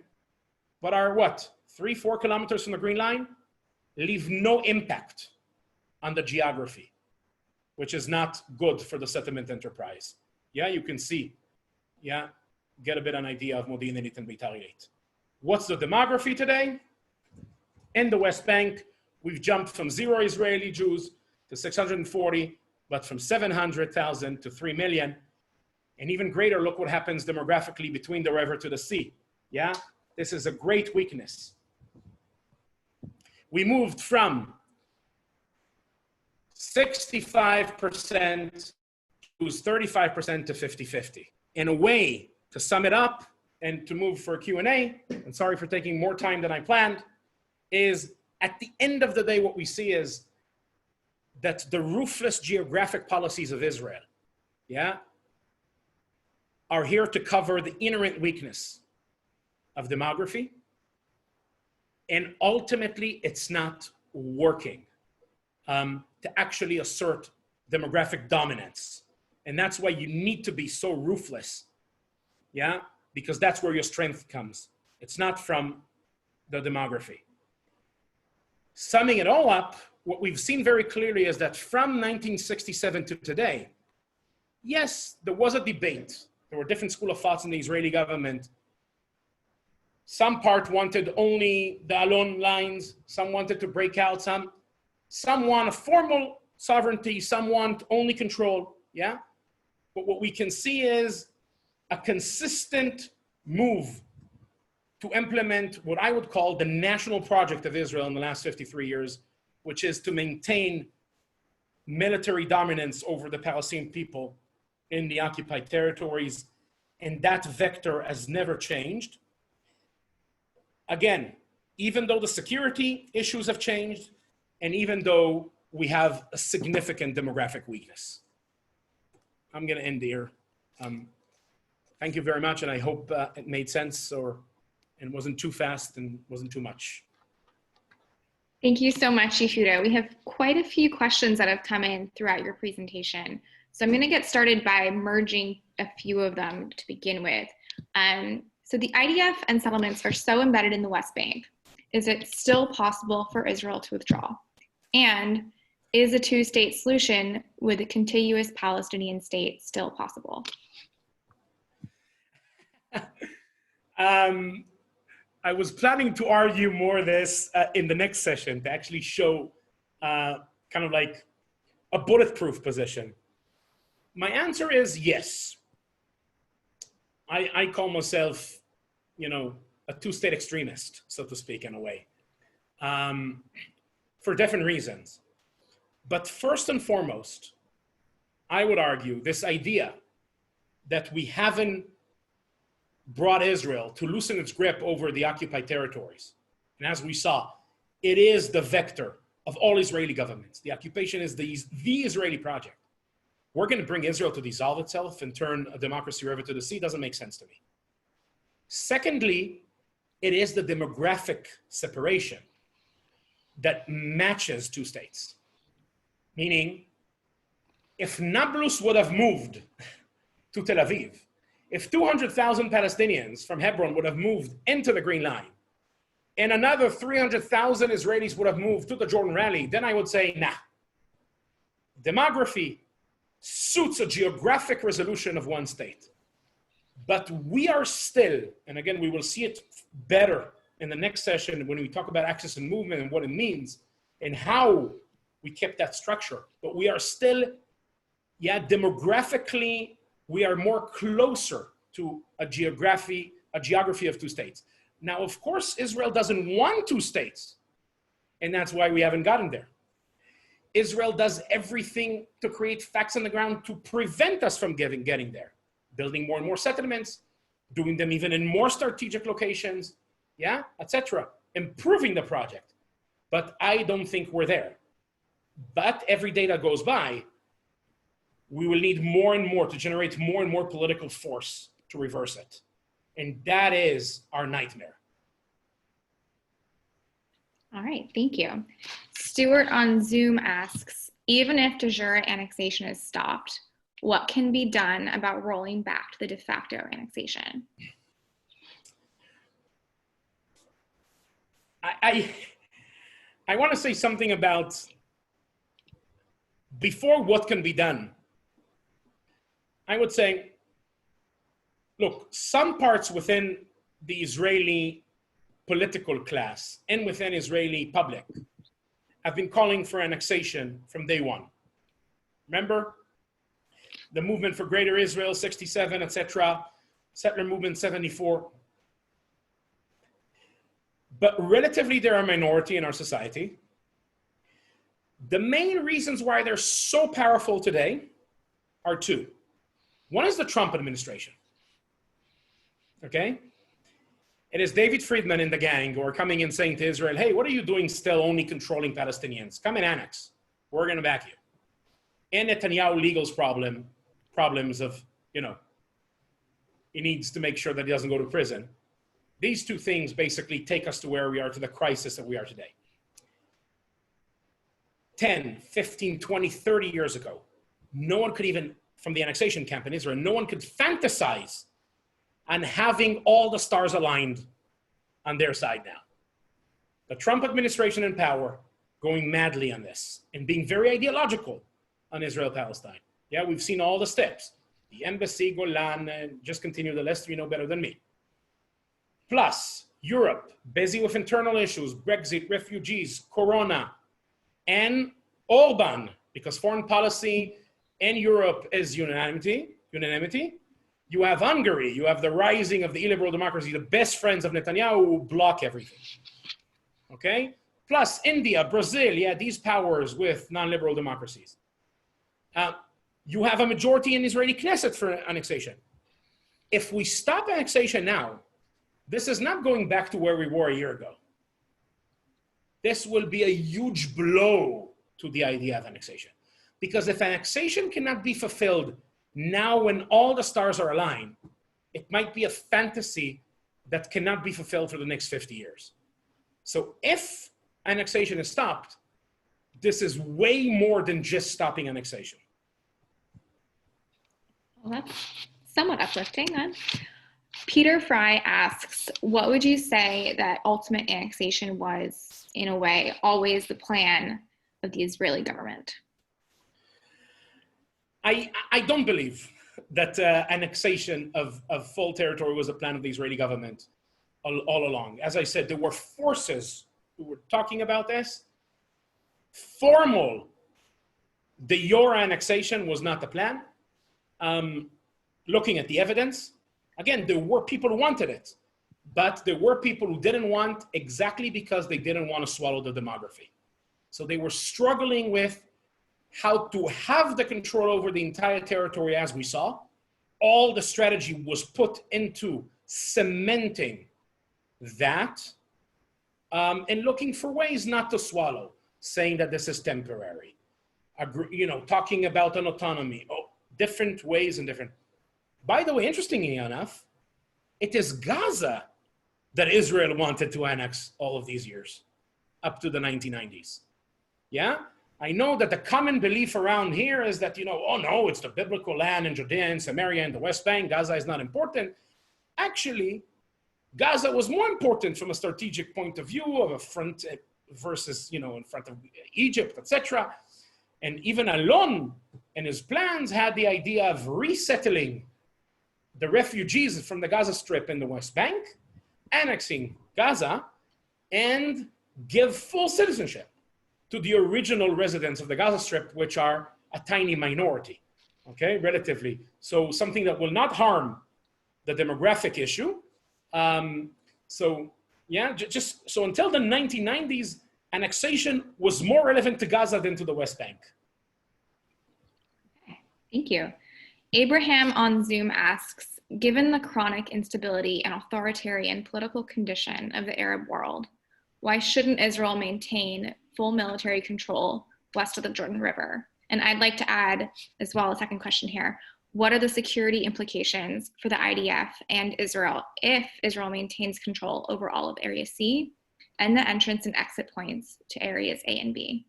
Speaker 2: but are what, 3-4 kilometers from the Green Line, leave no impact on the geography, which is not good for the settlement enterprise. You can see, get a bit of an idea of Modi'in Illit and Beitar Illit. What's the demography today? In the West Bank, we've jumped from 0 Israeli Jews to 640, but from 700,000 to 3 million. And even greater, look what happens demographically between the river to the sea. This is a great weakness. We moved from 65% to 35% to 50-50. In a way, to sum it up and to move for Q&A, and sorry for taking more time than I planned, is at the end of the day, what we see is that the ruthless geographic policies of Israel, are here to cover the inherent weakness of demography. And ultimately, it's not working to actually assert demographic dominance. And that's why you need to be so ruthless, because that's where your strength comes. It's not from the demography. Summing it all up, what we've seen very clearly is that from 1967 to today, yes, there was a debate. There were different schools of thoughts in the Israeli government. Some part wanted only the Alon lines. Some wanted to break out. Some want a formal sovereignty. Some want only control. But what we can see is a consistent move to implement what I would call the national project of Israel in the last 53 years, which is to maintain military dominance over the Palestinian people in the occupied territories. And that vector has never changed. Again, even though the security issues have changed, and even though we have a significant demographic weakness. I'm going to end here. Thank you very much, and I hope it made sense and wasn't too fast and wasn't too much.
Speaker 1: Thank you so much, Yehuda. We have quite a few questions that have come in throughout your presentation. So I'm going to get started by merging a few of them to begin with. So the IDF and settlements are so embedded in the West Bank. is it still possible for Israel to withdraw? And is a two-state solution with a contiguous Palestinian state still possible?
Speaker 2: I was planning to argue more this in the next session to actually show kind of like a bulletproof position. My answer is yes. I call myself, a two-state extremist, so to speak, in a way, for different reasons. But first and foremost, I would argue this idea that we haven't brought Israel to loosen its grip over the occupied territories. And as we saw, it is the vector of all Israeli governments. The occupation is the Israeli project. We're going to bring Israel to dissolve itself and turn a democracy river to the sea. Doesn't make sense to me. Secondly, it is the demographic separation that matches two states. Meaning, if Nablus would have moved to Tel Aviv, if 200,000 Palestinians from Hebron would have moved into the Green Line, and another 300,000 Israelis would have moved to the Jordan Valley, then I would say, nah. Demography suits a geographic resolution of one state. But we are still, and again, we will see it better in the next session when we talk about access and movement and what it means and how we kept that structure. But we are still, demographically, we are more closer to a geography of two states. Now, of course, Israel doesn't want two states, and that's why we haven't gotten there. Israel does everything to create facts on the ground to prevent us from getting there, building more and more settlements, doing them even in more strategic locations, etc., improving the project. But I don't think we're there. But every day that goes by, we will need more and more to generate more and more political force to reverse it. And that is our nightmare.
Speaker 1: All right, thank you. Stuart on Zoom asks, even if de jure annexation is stopped, what can be done about rolling back to the de facto annexation?
Speaker 2: I want to say something about before what can be done. I would say, look, some parts within the Israeli political class and within Israeli public have been calling for annexation from day one. Remember? The movement for Greater Israel, 67, etc., settler movement, 74. But relatively, they're a minority in our society. The main reasons why they're so powerful today are two. One is the Trump administration, okay? It is David Friedman and the gang who are coming in saying to Israel, hey, what are you doing still only controlling Palestinians? Come and annex. We're going to back you. And Netanyahu legal's problems of, he needs to make sure that he doesn't go to prison. These two things basically take us to where we are, to the crisis that we are today. 10, 15, 20, 30 years ago, no one could even, from the annexation camp in Israel, no one could fantasize on having all the stars aligned on their side now. The Trump administration in power going madly on this and being very ideological on Israel-Palestine. Yeah, we've seen all the steps. The embassy, Golan, just continue the list, you know better than me. Plus, Europe, busy with internal issues, Brexit, refugees, Corona, and Orban, because foreign policy in Europe is unanimity. You have Hungary, you have the rising of the illiberal democracy, the best friends of Netanyahu who block everything, okay? Plus India, Brazil, these powers with non-liberal democracies. You have a majority in Israeli Knesset for annexation. If we stop annexation now, this is not going back to where we were a year ago. This will be a huge blow to the idea of annexation. Because if annexation cannot be fulfilled now when all the stars are aligned, it might be a fantasy that cannot be fulfilled for the next 50 years. So if annexation is stopped, this is way more than just stopping annexation.
Speaker 1: Well, that's somewhat uplifting then. Peter Fry asks, what would you say that ultimate annexation was, in a way, always the plan of the Israeli government?
Speaker 2: I don't believe that annexation of full territory was a plan of the Israeli government all along. As I said, there were forces who were talking about this. Formal de jure annexation was not the plan. Looking at the evidence, again, there were people who wanted it, but there were people who didn't want, exactly because they didn't want to swallow the demography. So they were struggling with how to have the control over the entire territory, as we saw. All the strategy was put into cementing that, and looking for ways not to swallow, saying that this is temporary. Talking about an autonomy, different ways and different. By the way, interestingly enough, it is Gaza that Israel wanted to annex all of these years, up to the 1990s. Yeah? I know that the common belief around here is that, oh no, it's the biblical land in Judea and Samaria and the West Bank. Gaza is not important. Actually, Gaza was more important from a strategic point of view of a front versus, in front of Egypt, etc. And even Alon and his plans had the idea of resettling the refugees from the Gaza Strip in the West Bank, annexing Gaza, and give full citizenship to the original residents of the Gaza Strip, which are a tiny minority, okay, relatively. So something that will not harm the demographic issue. So until the 1990s, annexation was more relevant to Gaza than to the West Bank.
Speaker 1: Okay, thank you. Abraham on Zoom asks, given the chronic instability and authoritarian political condition of the Arab world, why shouldn't Israel maintain full military control west of the Jordan River? And I'd like to add as well a second question here. What are the security implications for the IDF and Israel if Israel maintains control over all of Area C and the entrance and exit points to areas A and B?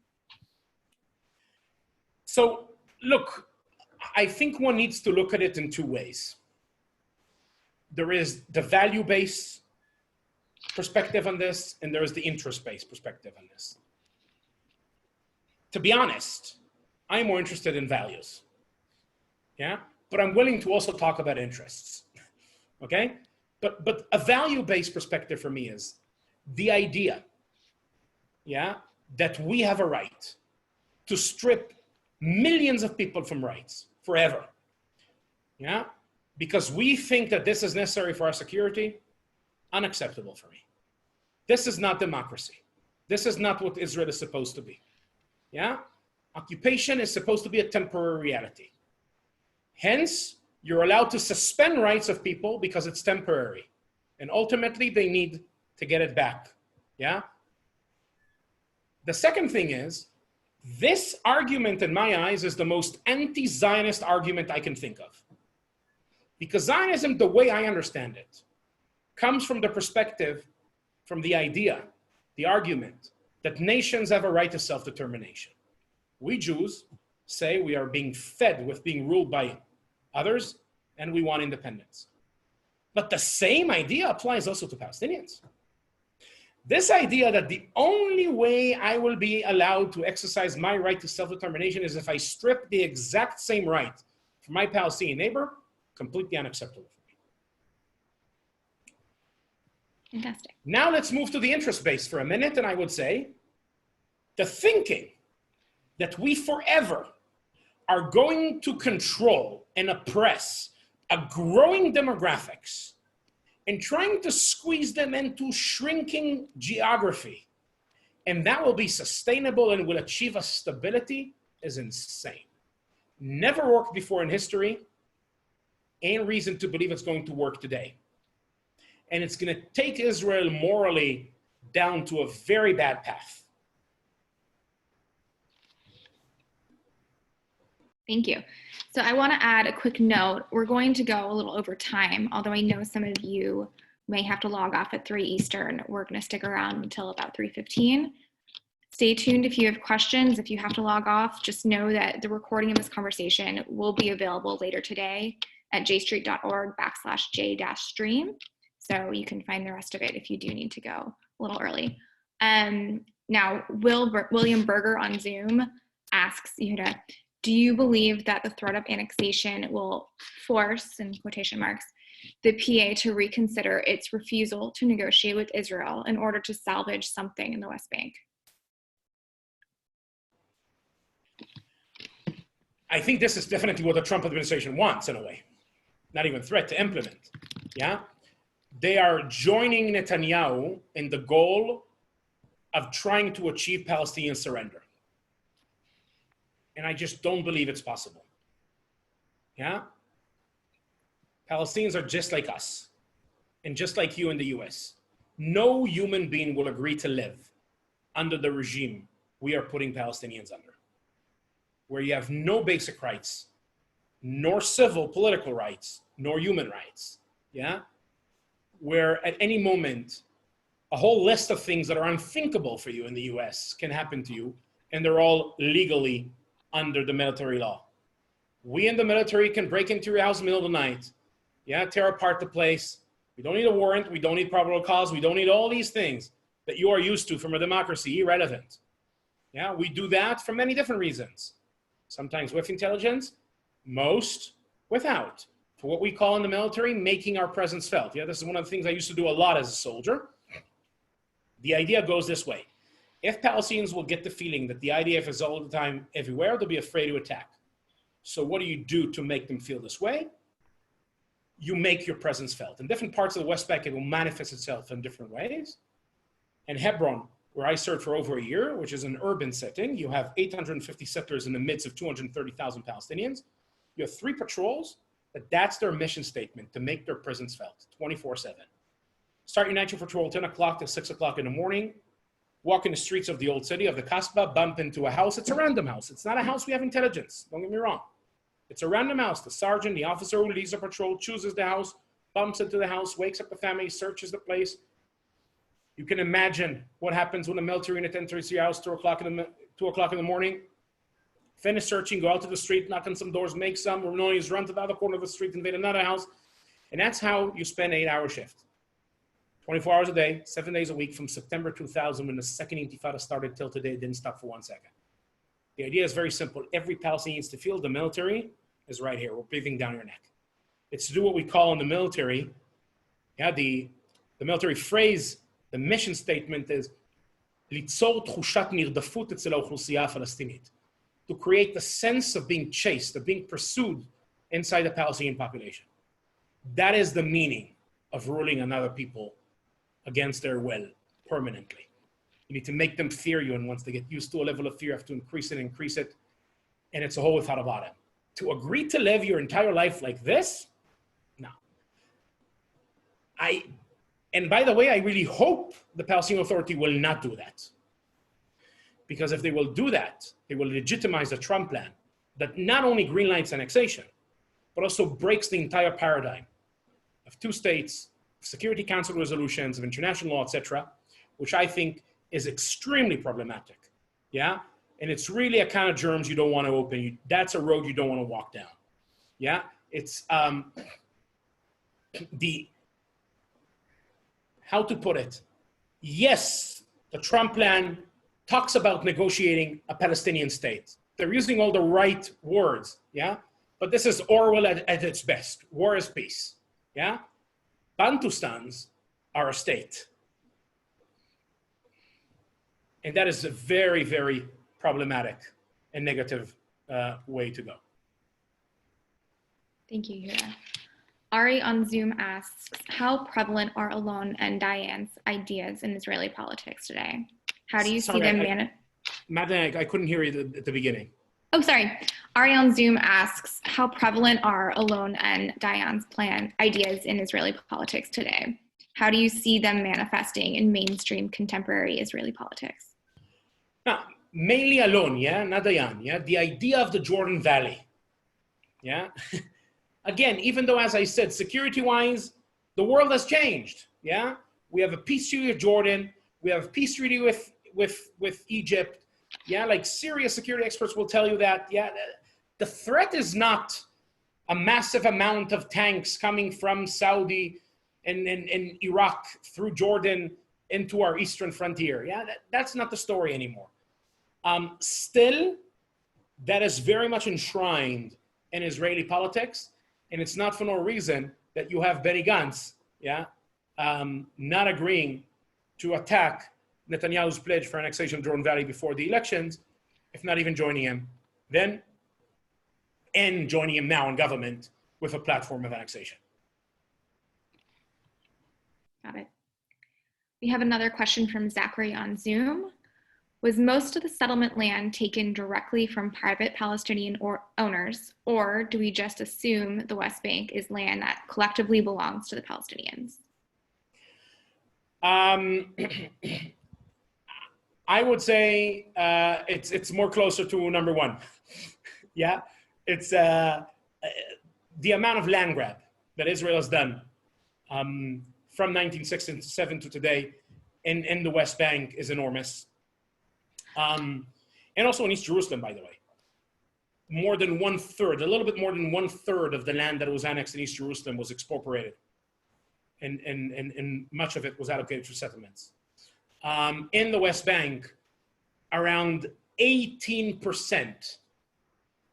Speaker 2: So look, I think one needs to look at it in two ways. There is the value-based perspective on this, and there is the interest-based perspective on this. To be honest, I'm more interested in values, yeah? But I'm willing to also talk about interests, okay? But a value-based perspective for me is the idea, yeah, that we have a right to strip millions of people from rights forever, yeah? Because we think that this is necessary for our security, unacceptable for me. This is not democracy. This is not what Israel is supposed to be, yeah? Occupation is supposed to be a temporary reality. Hence, you're allowed to suspend rights of people because it's temporary. And ultimately, they need to get it back, yeah? The second thing is, this argument in my eyes is the most anti-Zionist argument I can think of. Because Zionism, the way I understand it, comes from the perspective, from the idea, the argument, that nations have a right to self-determination. We Jews say we are being fed with being ruled by others, and we want independence. But the same idea applies also to Palestinians. This idea that the only way I will be allowed to exercise my right to self-determination is if I strip the exact same right from my Palestinian neighbor, completely unacceptable for me.
Speaker 1: Fantastic.
Speaker 2: Now let's move to the interest base for a minute, and I would say the thinking that we forever are going to control and oppress a growing demographics and trying to squeeze them into shrinking geography, and that will be sustainable and will achieve a stability is insane. Never worked before in history, ain't reason to believe it's going to work today. And it's going to take Israel morally down to a very bad path.
Speaker 1: Thank you. So I want to add a quick note. We're going to go a little over time, although I know some of you may have to log off at 3 Eastern. We're going to stick around until about 3:15. Stay tuned if you have questions. If you have to log off, just know that the recording of this conversation will be available later today at jstreet.org/J-stream. So you can find the rest of it if you do need to go a little early. Now, William Berger on Zoom asks, Yehuda, do you believe that the threat of annexation will force, in quotation marks, the PA to reconsider its refusal to negotiate with Israel in order to salvage something in the West Bank?
Speaker 2: I think this is definitely what the Trump administration wants, in a way. Not even threat, to implement. Yeah? They are joining Netanyahu in the goal of trying to achieve Palestinian surrender. And I just don't believe it's possible. Yeah? Palestinians are just like us, and just like you in the US. No human being will agree to live under the regime we are putting Palestinians under, where you have no basic rights, nor civil political rights, nor human rights. Yeah? Where at any moment, a whole list of things that are unthinkable for you in the US can happen to you, and they're all legally under the military law. We in the military can break into your house in the middle of the night, tear apart the place. We don't need a warrant, we don't need probable cause, we don't need all these things that you are used to from a democracy, irrelevant. Yeah, we do that for many different reasons. Sometimes with intelligence, most without. For what we call in the military, making our presence felt. Yeah, this is one of the things I used to do a lot as a soldier. The idea goes this way. If Palestinians will get the feeling that the IDF is all the time everywhere, they'll be afraid to attack. So what do you do to make them feel this way? You make your presence felt. In different parts of the West Bank, it will manifest itself in different ways. In Hebron, where I served for over a year, which is an urban setting, you have 850 settlers in the midst of 230,000 Palestinians. You have 3 patrols, but that's their mission statement, to make their presence felt 24/7. Start your night shift patrol 10 o'clock to 6 o'clock in the morning. Walk in the streets of the old city, of the Kasbah, bump into a house. It's a random house. It's not a house we have intelligence. Don't get me wrong. It's a random house. The sergeant, the officer who leads the patrol, chooses the house, bumps into the house, wakes up the family, searches the place. You can imagine what happens when the military unit enters your house 2 o'clock in the morning. Finish searching, go out to the street, knock on some doors, make some noise, run to the other corner of the street, invade another house. And that's how you spend an 8-hour shift. 24 hours a day, 7 days a week, from September 2000, when the second Intifada started, till today. It didn't stop for 1 second. The idea is very simple. Every Palestinian needs to feel the military is right here. We're breathing down your neck. It's to do what we call in the military, the military phrase, the mission statement is ליצור תחושת נרדפות אצל האוכלוסייה הפלסטינית. To create the sense of being chased, of being pursued inside the Palestinian population. That is the meaning of ruling another people against their will permanently. You need to make them fear you, and once they get used to a level of fear, you have to increase it, and it's a whole without a bottom. To agree to live your entire life like this? No. And by the way, I really hope the Palestinian Authority will not do that. Because if they will do that, they will legitimize the Trump plan that not only greenlights annexation, but also breaks the entire paradigm of 2 states, Security Council resolutions, of international law, etc., which I think is extremely problematic. Yeah? And it's really a kind of germs you don't want to open. That's a road you don't want to walk down. Yeah? It's how to put it? Yes, the Trump plan talks about negotiating a Palestinian state. They're using all the right words, yeah? But this is Orwell at its best. War is peace, yeah? Bantustans are a state. And that is a very, very problematic and negative way to go.
Speaker 1: Thank you, Yehuda. Ari on Zoom asks, how prevalent are Alon and Diane's ideas in Israeli politics today? How do you see them
Speaker 2: Madeleine, I couldn't hear you at the beginning.
Speaker 1: Oh, sorry. Ari on Zoom asks, how prevalent are Alon and Diane's ideas in Israeli politics today? How do you see them manifesting in mainstream contemporary Israeli politics?
Speaker 2: Now, mainly Alon, yeah, not Diane, yeah? The idea of the Jordan Valley, yeah? Again, even though, as I said, security-wise, the world has changed, yeah? We have a peace treaty with Jordan. We have a peace treaty with Egypt. Yeah, like serious security experts will tell you that, yeah, the threat is not a massive amount of tanks coming from Saudi and Iraq through Jordan into our eastern frontier. Yeah, that's not the story anymore. Still, that is very much enshrined in Israeli politics, and it's not for no reason that you have Benny Gantz, not agreeing to attack Netanyahu's pledge for annexation of Jordan Valley before the elections, if not even joining him then, and joining him now in government with a platform of annexation.
Speaker 1: Got it. We have another question from Zachary on Zoom. Was most of the settlement land taken directly from private Palestinian owners, or do we just assume the West Bank is land that collectively belongs to the Palestinians?
Speaker 2: I would say it's more closer to number one. Yeah, it's the amount of land grab that Israel has done from 1967 to today in the West Bank is enormous. And also in East Jerusalem, by the way. More than 1/3, a little bit more than 1/3 of the land that was annexed in East Jerusalem was expropriated. And much of it was allocated for settlements. In the West Bank, around 18%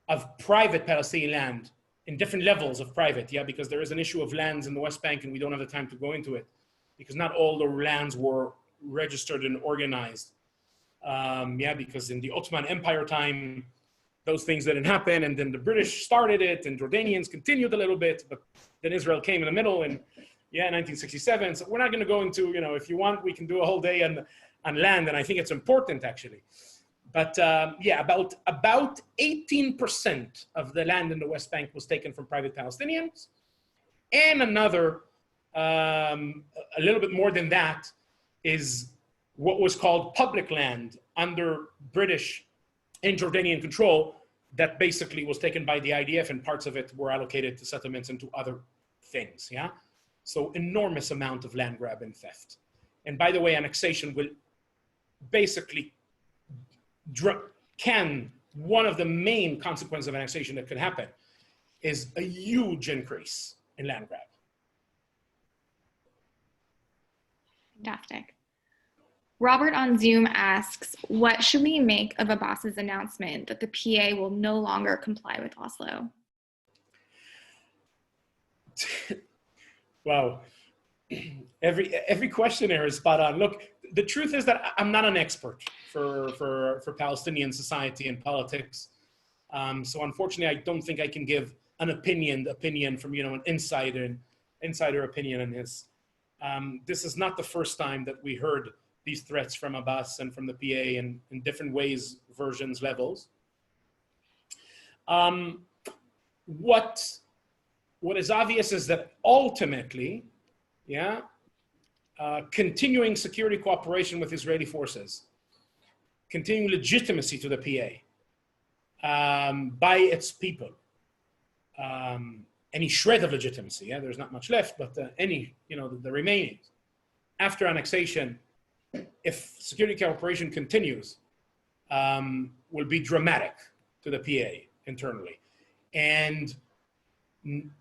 Speaker 2: of private Palestinian land in different levels of private, because there is an issue of lands in the West Bank and we don't have the time to go into it because not all the lands were registered and organized. Because in the Ottoman Empire time, those things didn't happen, and then the British started it, and Jordanians continued a little bit, but then Israel came in the middle in 1967. So we're not going to go into, if you want, we can do a whole day on land, and I think it's important actually. But about 18% of the land in the West Bank was taken from private Palestinians, and another, a little bit more than that, is what was called public land under British and Jordanian control that basically was taken by the IDF, and parts of it were allocated to settlements and to other things, So enormous amount of land grab and theft. And by the way, annexation will basically, one of the main consequences of annexation that could happen is a huge increase in land grab.
Speaker 1: Fantastic. Robert on Zoom asks, what should we make of Abbas's announcement that the PA will no longer comply with Oslo?
Speaker 2: Wow. Every questionnaire is spot on. Look, the truth is that I'm not an expert for Palestinian society and politics. So unfortunately, I don't think I can give an opinion from, an insider opinion on this. This is not the first time that we heard these threats from Abbas and from the PA in different ways, versions, levels. What is obvious is that ultimately, continuing security cooperation with Israeli forces, continuing legitimacy to the PA by its people, any shred of legitimacy, there's not much left, but any, the remaining, after annexation, if security cooperation continues, will be dramatic to the PA internally. And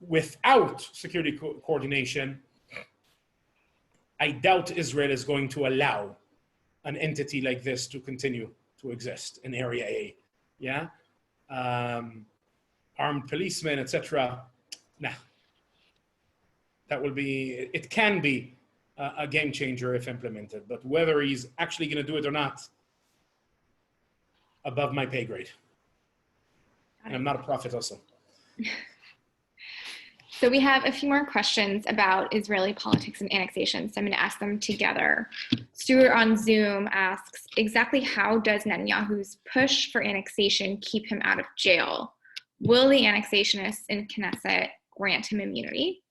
Speaker 2: without security coordination, I doubt Israel is going to allow an entity like this to continue to exist in Area A. Armed policemen, etc. Nah. It can be a game changer if implemented, but whether he's actually going to do it or not, above my pay grade. And I'm not a prophet also.
Speaker 1: So we have a few more questions about Israeli politics and annexation, so I'm going to ask them together. Stuart on Zoom asks, exactly how does Netanyahu's push for annexation keep him out of jail? Will the annexationists in Knesset grant him immunity?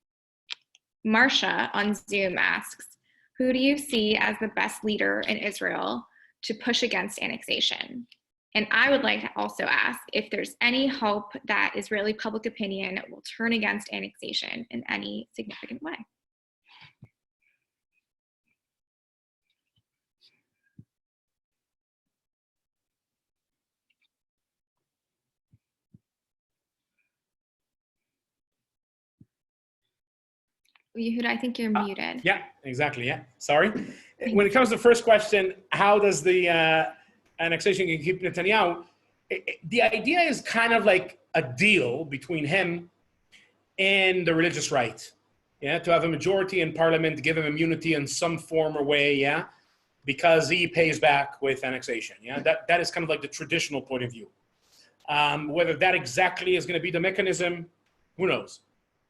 Speaker 1: Marsha on Zoom asks, who do you see as the best leader in Israel to push against annexation? And I would like to also ask if there's any hope that Israeli public opinion will turn against annexation in any significant way. Yehuda, I think you're muted.
Speaker 2: Yeah, exactly. Yeah, sorry. When it comes to the first question, how does the annexation keep Netanyahu? The idea is kind of like a deal between him and the religious right. Yeah, to have a majority in parliament, to give him immunity in some form or way. Yeah, because he pays back with annexation. Yeah, that is kind of like the traditional point of view. Whether that exactly is going to be the mechanism, who knows?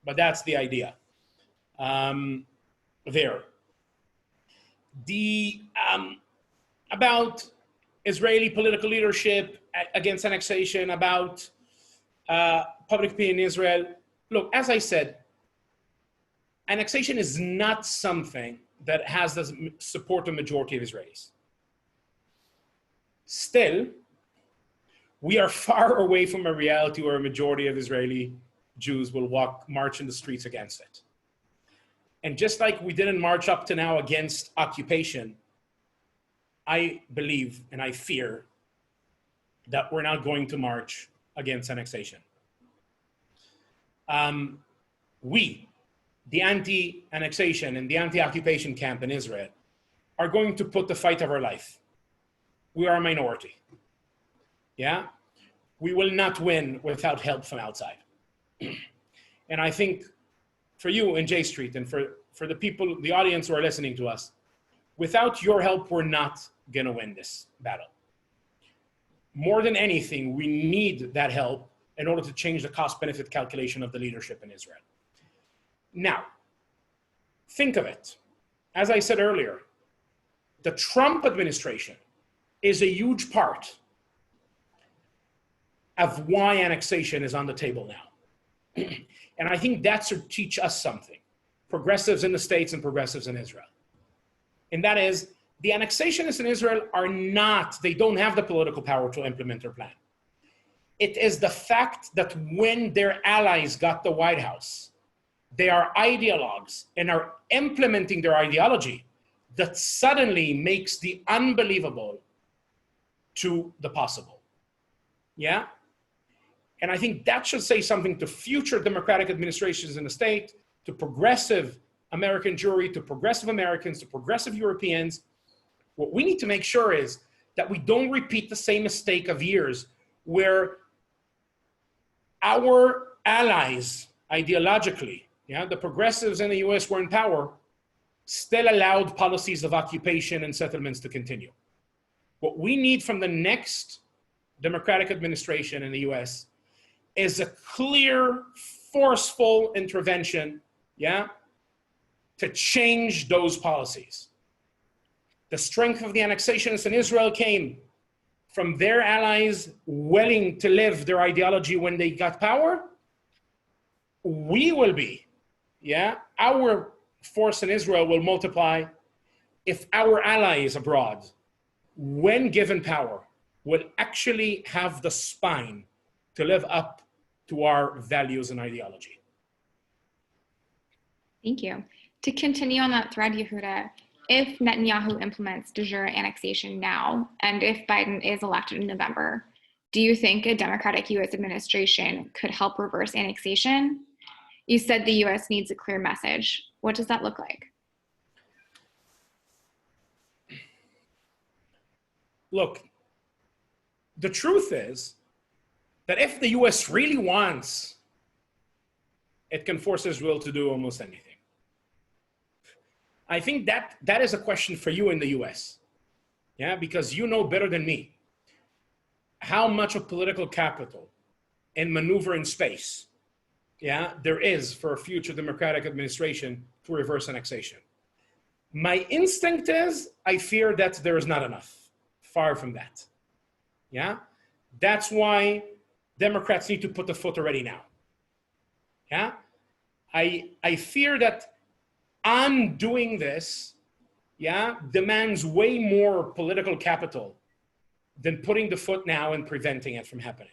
Speaker 2: But that's the idea. There. The about Israeli political leadership against annexation, about public opinion in Israel. Look, as I said, annexation is not something that has the support of the majority of Israelis. Still, we are far away from a reality where a majority of Israeli Jews will march in the streets against it. And just like we didn't march up to now against occupation, I believe and I fear that we're not going to march against annexation. We, the anti-annexation and the anti-occupation camp in Israel, are going to put the fight of our life. We are a minority. Yeah? We will not win without help from outside. And I think for you in J Street and for the people, the audience who are listening to us, without your help, we're not going to win this battle. More than anything, we need that help in order to change the cost-benefit calculation of the leadership in Israel. Now, think of it. As I said earlier, the Trump administration is a huge part of why annexation is on the table now. And I think that should teach us something, progressives in the States and progressives in Israel. And that is, the annexationists in Israel they don't have the political power to implement their plan. It is the fact that when their allies got the White House, they are ideologues and are implementing their ideology that suddenly makes the unbelievable to the possible. Yeah? And I think that should say something to future Democratic administrations in the state, to progressive American Jewry, to progressive Americans, to progressive Europeans. What we need to make sure is that we don't repeat the same mistake of years where our allies, ideologically, the progressives in the US were in power, still allowed policies of occupation and settlements to continue. What we need from the next Democratic administration in the US is a clear, forceful intervention, to change those policies. The strength of the annexationists in Israel came from their allies willing to live their ideology when they got power. We will be, our force in Israel will multiply if our allies abroad, when given power, will actually have the spine to live up to our values and ideology.
Speaker 1: Thank you. To continue on that thread, Yehuda, if Netanyahu implements de jure annexation now, and if Biden is elected in November, do you think a Democratic U.S. administration could help reverse annexation? You said the U.S. needs a clear message. What does that look like?
Speaker 2: Look, the truth is that if the U.S. really wants, it can force Israel to do almost anything. I think that is a question for you in the U.S., because you know better than me how much of political capital and maneuver in space, there is for a future Democratic administration to reverse annexation. My instinct is, I fear that there is not enough. Far from that. That's why Democrats need to put the foot already now. I fear that undoing this, demands way more political capital than putting the foot now and preventing it from happening.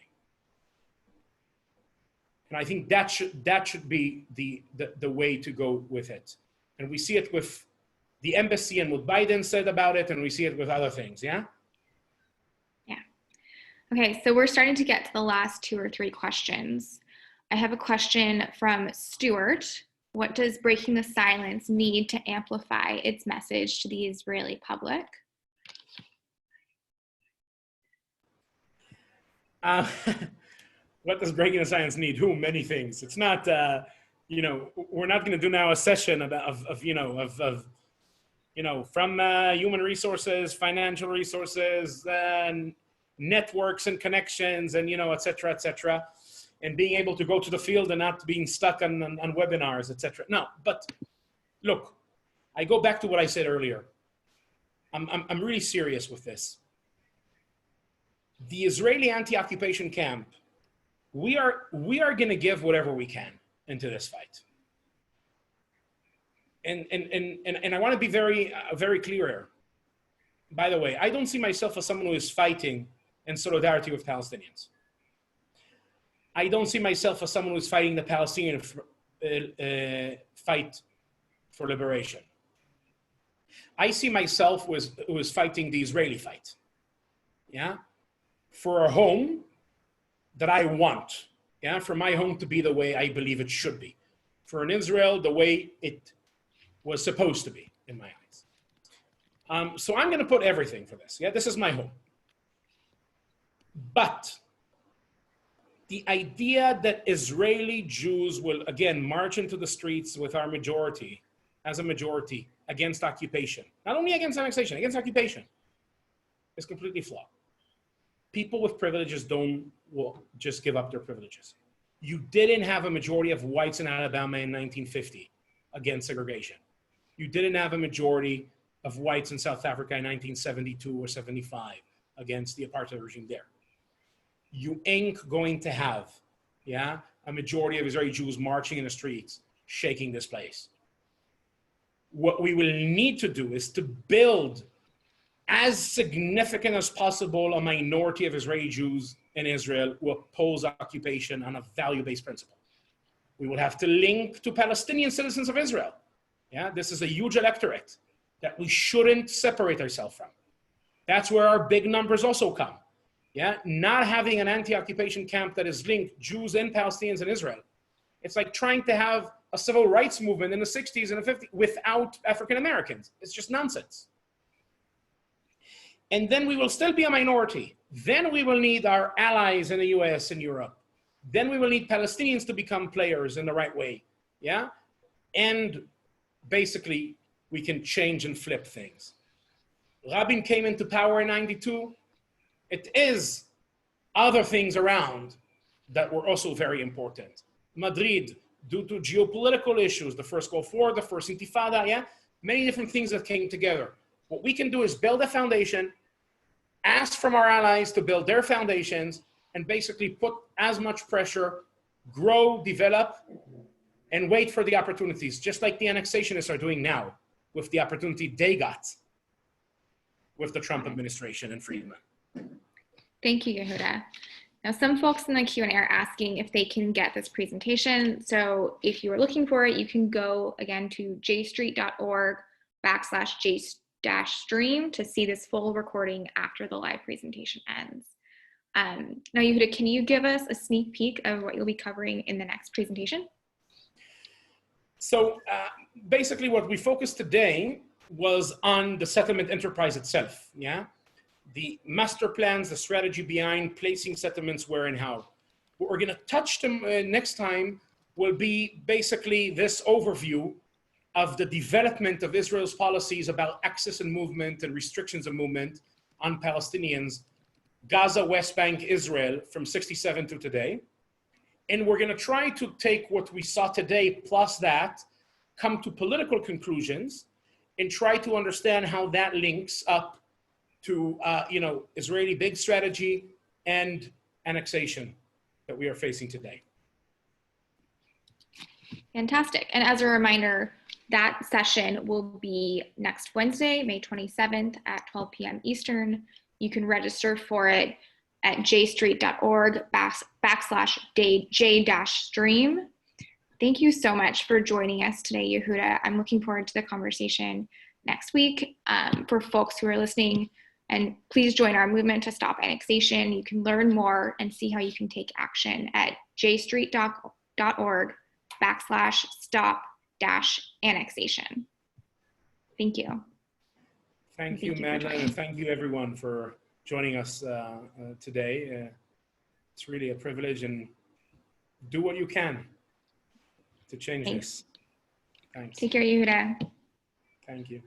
Speaker 2: And I think that should be the way to go with it. And we see it with the embassy and what Biden said about it, and we see it with other things,
Speaker 1: Okay, so we're starting to get to the last 2 or 3 questions. I have a question from Stuart. What does breaking the silence need to amplify its message to the Israeli public?
Speaker 2: What does breaking the silence need? Who? Many things. It's not, we're not going to do now a session from human resources, financial resources, networks and connections, and et cetera, and being able to go to the field and not being stuck on webinars, et cetera. No, but look, I go back to what I said earlier. I'm really serious with this. The Israeli anti-occupation camp, we are going to give whatever we can into this fight. And I want to be very clear here. By the way, I don't see myself as someone who is fighting in solidarity with Palestinians. I don't see myself as someone who is fighting the Palestinian fight for liberation. I see myself who is fighting the Israeli fight. Yeah, for a home that I want. Yeah, for my home to be the way I believe it should be. For an Israel, the way it was supposed to be, in my eyes. So I'm going to put everything for this. Yeah, this is my home. But the idea that Israeli Jews will, again, march into the streets with our majority, as a majority, against occupation, not only against annexation, against occupation, is completely flawed. People with privileges will just give up their privileges. You didn't have a majority of whites in Alabama in 1950 against segregation. You didn't have a majority of whites in South Africa in 1972 or 75 against the apartheid regime there. You ain't going to have, a majority of Israeli Jews marching in the streets, shaking this place. What we will need to do is to build as significant as possible a minority of Israeli Jews in Israel who oppose occupation on a value-based principle. We will have to link to Palestinian citizens of Israel. Yeah, this is a huge electorate that we shouldn't separate ourselves from. That's where our big numbers also come. Yeah, not having an anti-occupation camp that is linked Jews and Palestinians in Israel. It's like trying to have a civil rights movement in the 60s and the 50s without African Americans. It's just nonsense. And then we will still be a minority. Then we will need our allies in the US and Europe. Then we will need Palestinians to become players in the right way. Yeah, and basically we can change and flip things. Rabin came into power in '92. It is other things around that were also very important. Madrid, due to geopolitical issues, the first Gulf War, the first Intifada, many different things that came together. What we can do is build a foundation, ask from our allies to build their foundations, and basically put as much pressure, grow, develop, and wait for the opportunities, just like the annexationists are doing now with the opportunity they got with the Trump administration and Friedman.
Speaker 1: Thank you, Yehuda. Now, some folks in the Q&A are asking if they can get this presentation. So if you are looking for it, you can go again to jstreet.org/j-stream to see this full recording after the live presentation ends. Now, Yehuda, can you give us a sneak peek of what you'll be covering in the next presentation?
Speaker 2: So basically what we focused today was on the settlement enterprise itself, the master plans, the strategy behind placing settlements where and how. What we're going to touch them next time will be basically this overview of the development of Israel's policies about access and movement and restrictions of movement on Palestinians, Gaza, West Bank, Israel from 67 to today. And we're going to try to take what we saw today plus that, come to political conclusions, and try to understand how that links up to Israeli big strategy and annexation that we are facing today.
Speaker 1: Fantastic. And as a reminder, that session will be next Wednesday, May 27th at 12 p.m. Eastern. You can register for it at jstreet.org/j-stream. Thank you so much for joining us today, Yehuda. I'm looking forward to the conversation next week. For folks who are listening, and please join our movement to stop annexation. You can learn more and see how you can take action at jstreet.org/stop annexation. Thank you.
Speaker 2: Thank you, Madeline, and thank you everyone for joining us today. It's really a privilege, and do what you can to change this. Thanks.
Speaker 1: Take care, Yehuda.
Speaker 2: Thank you.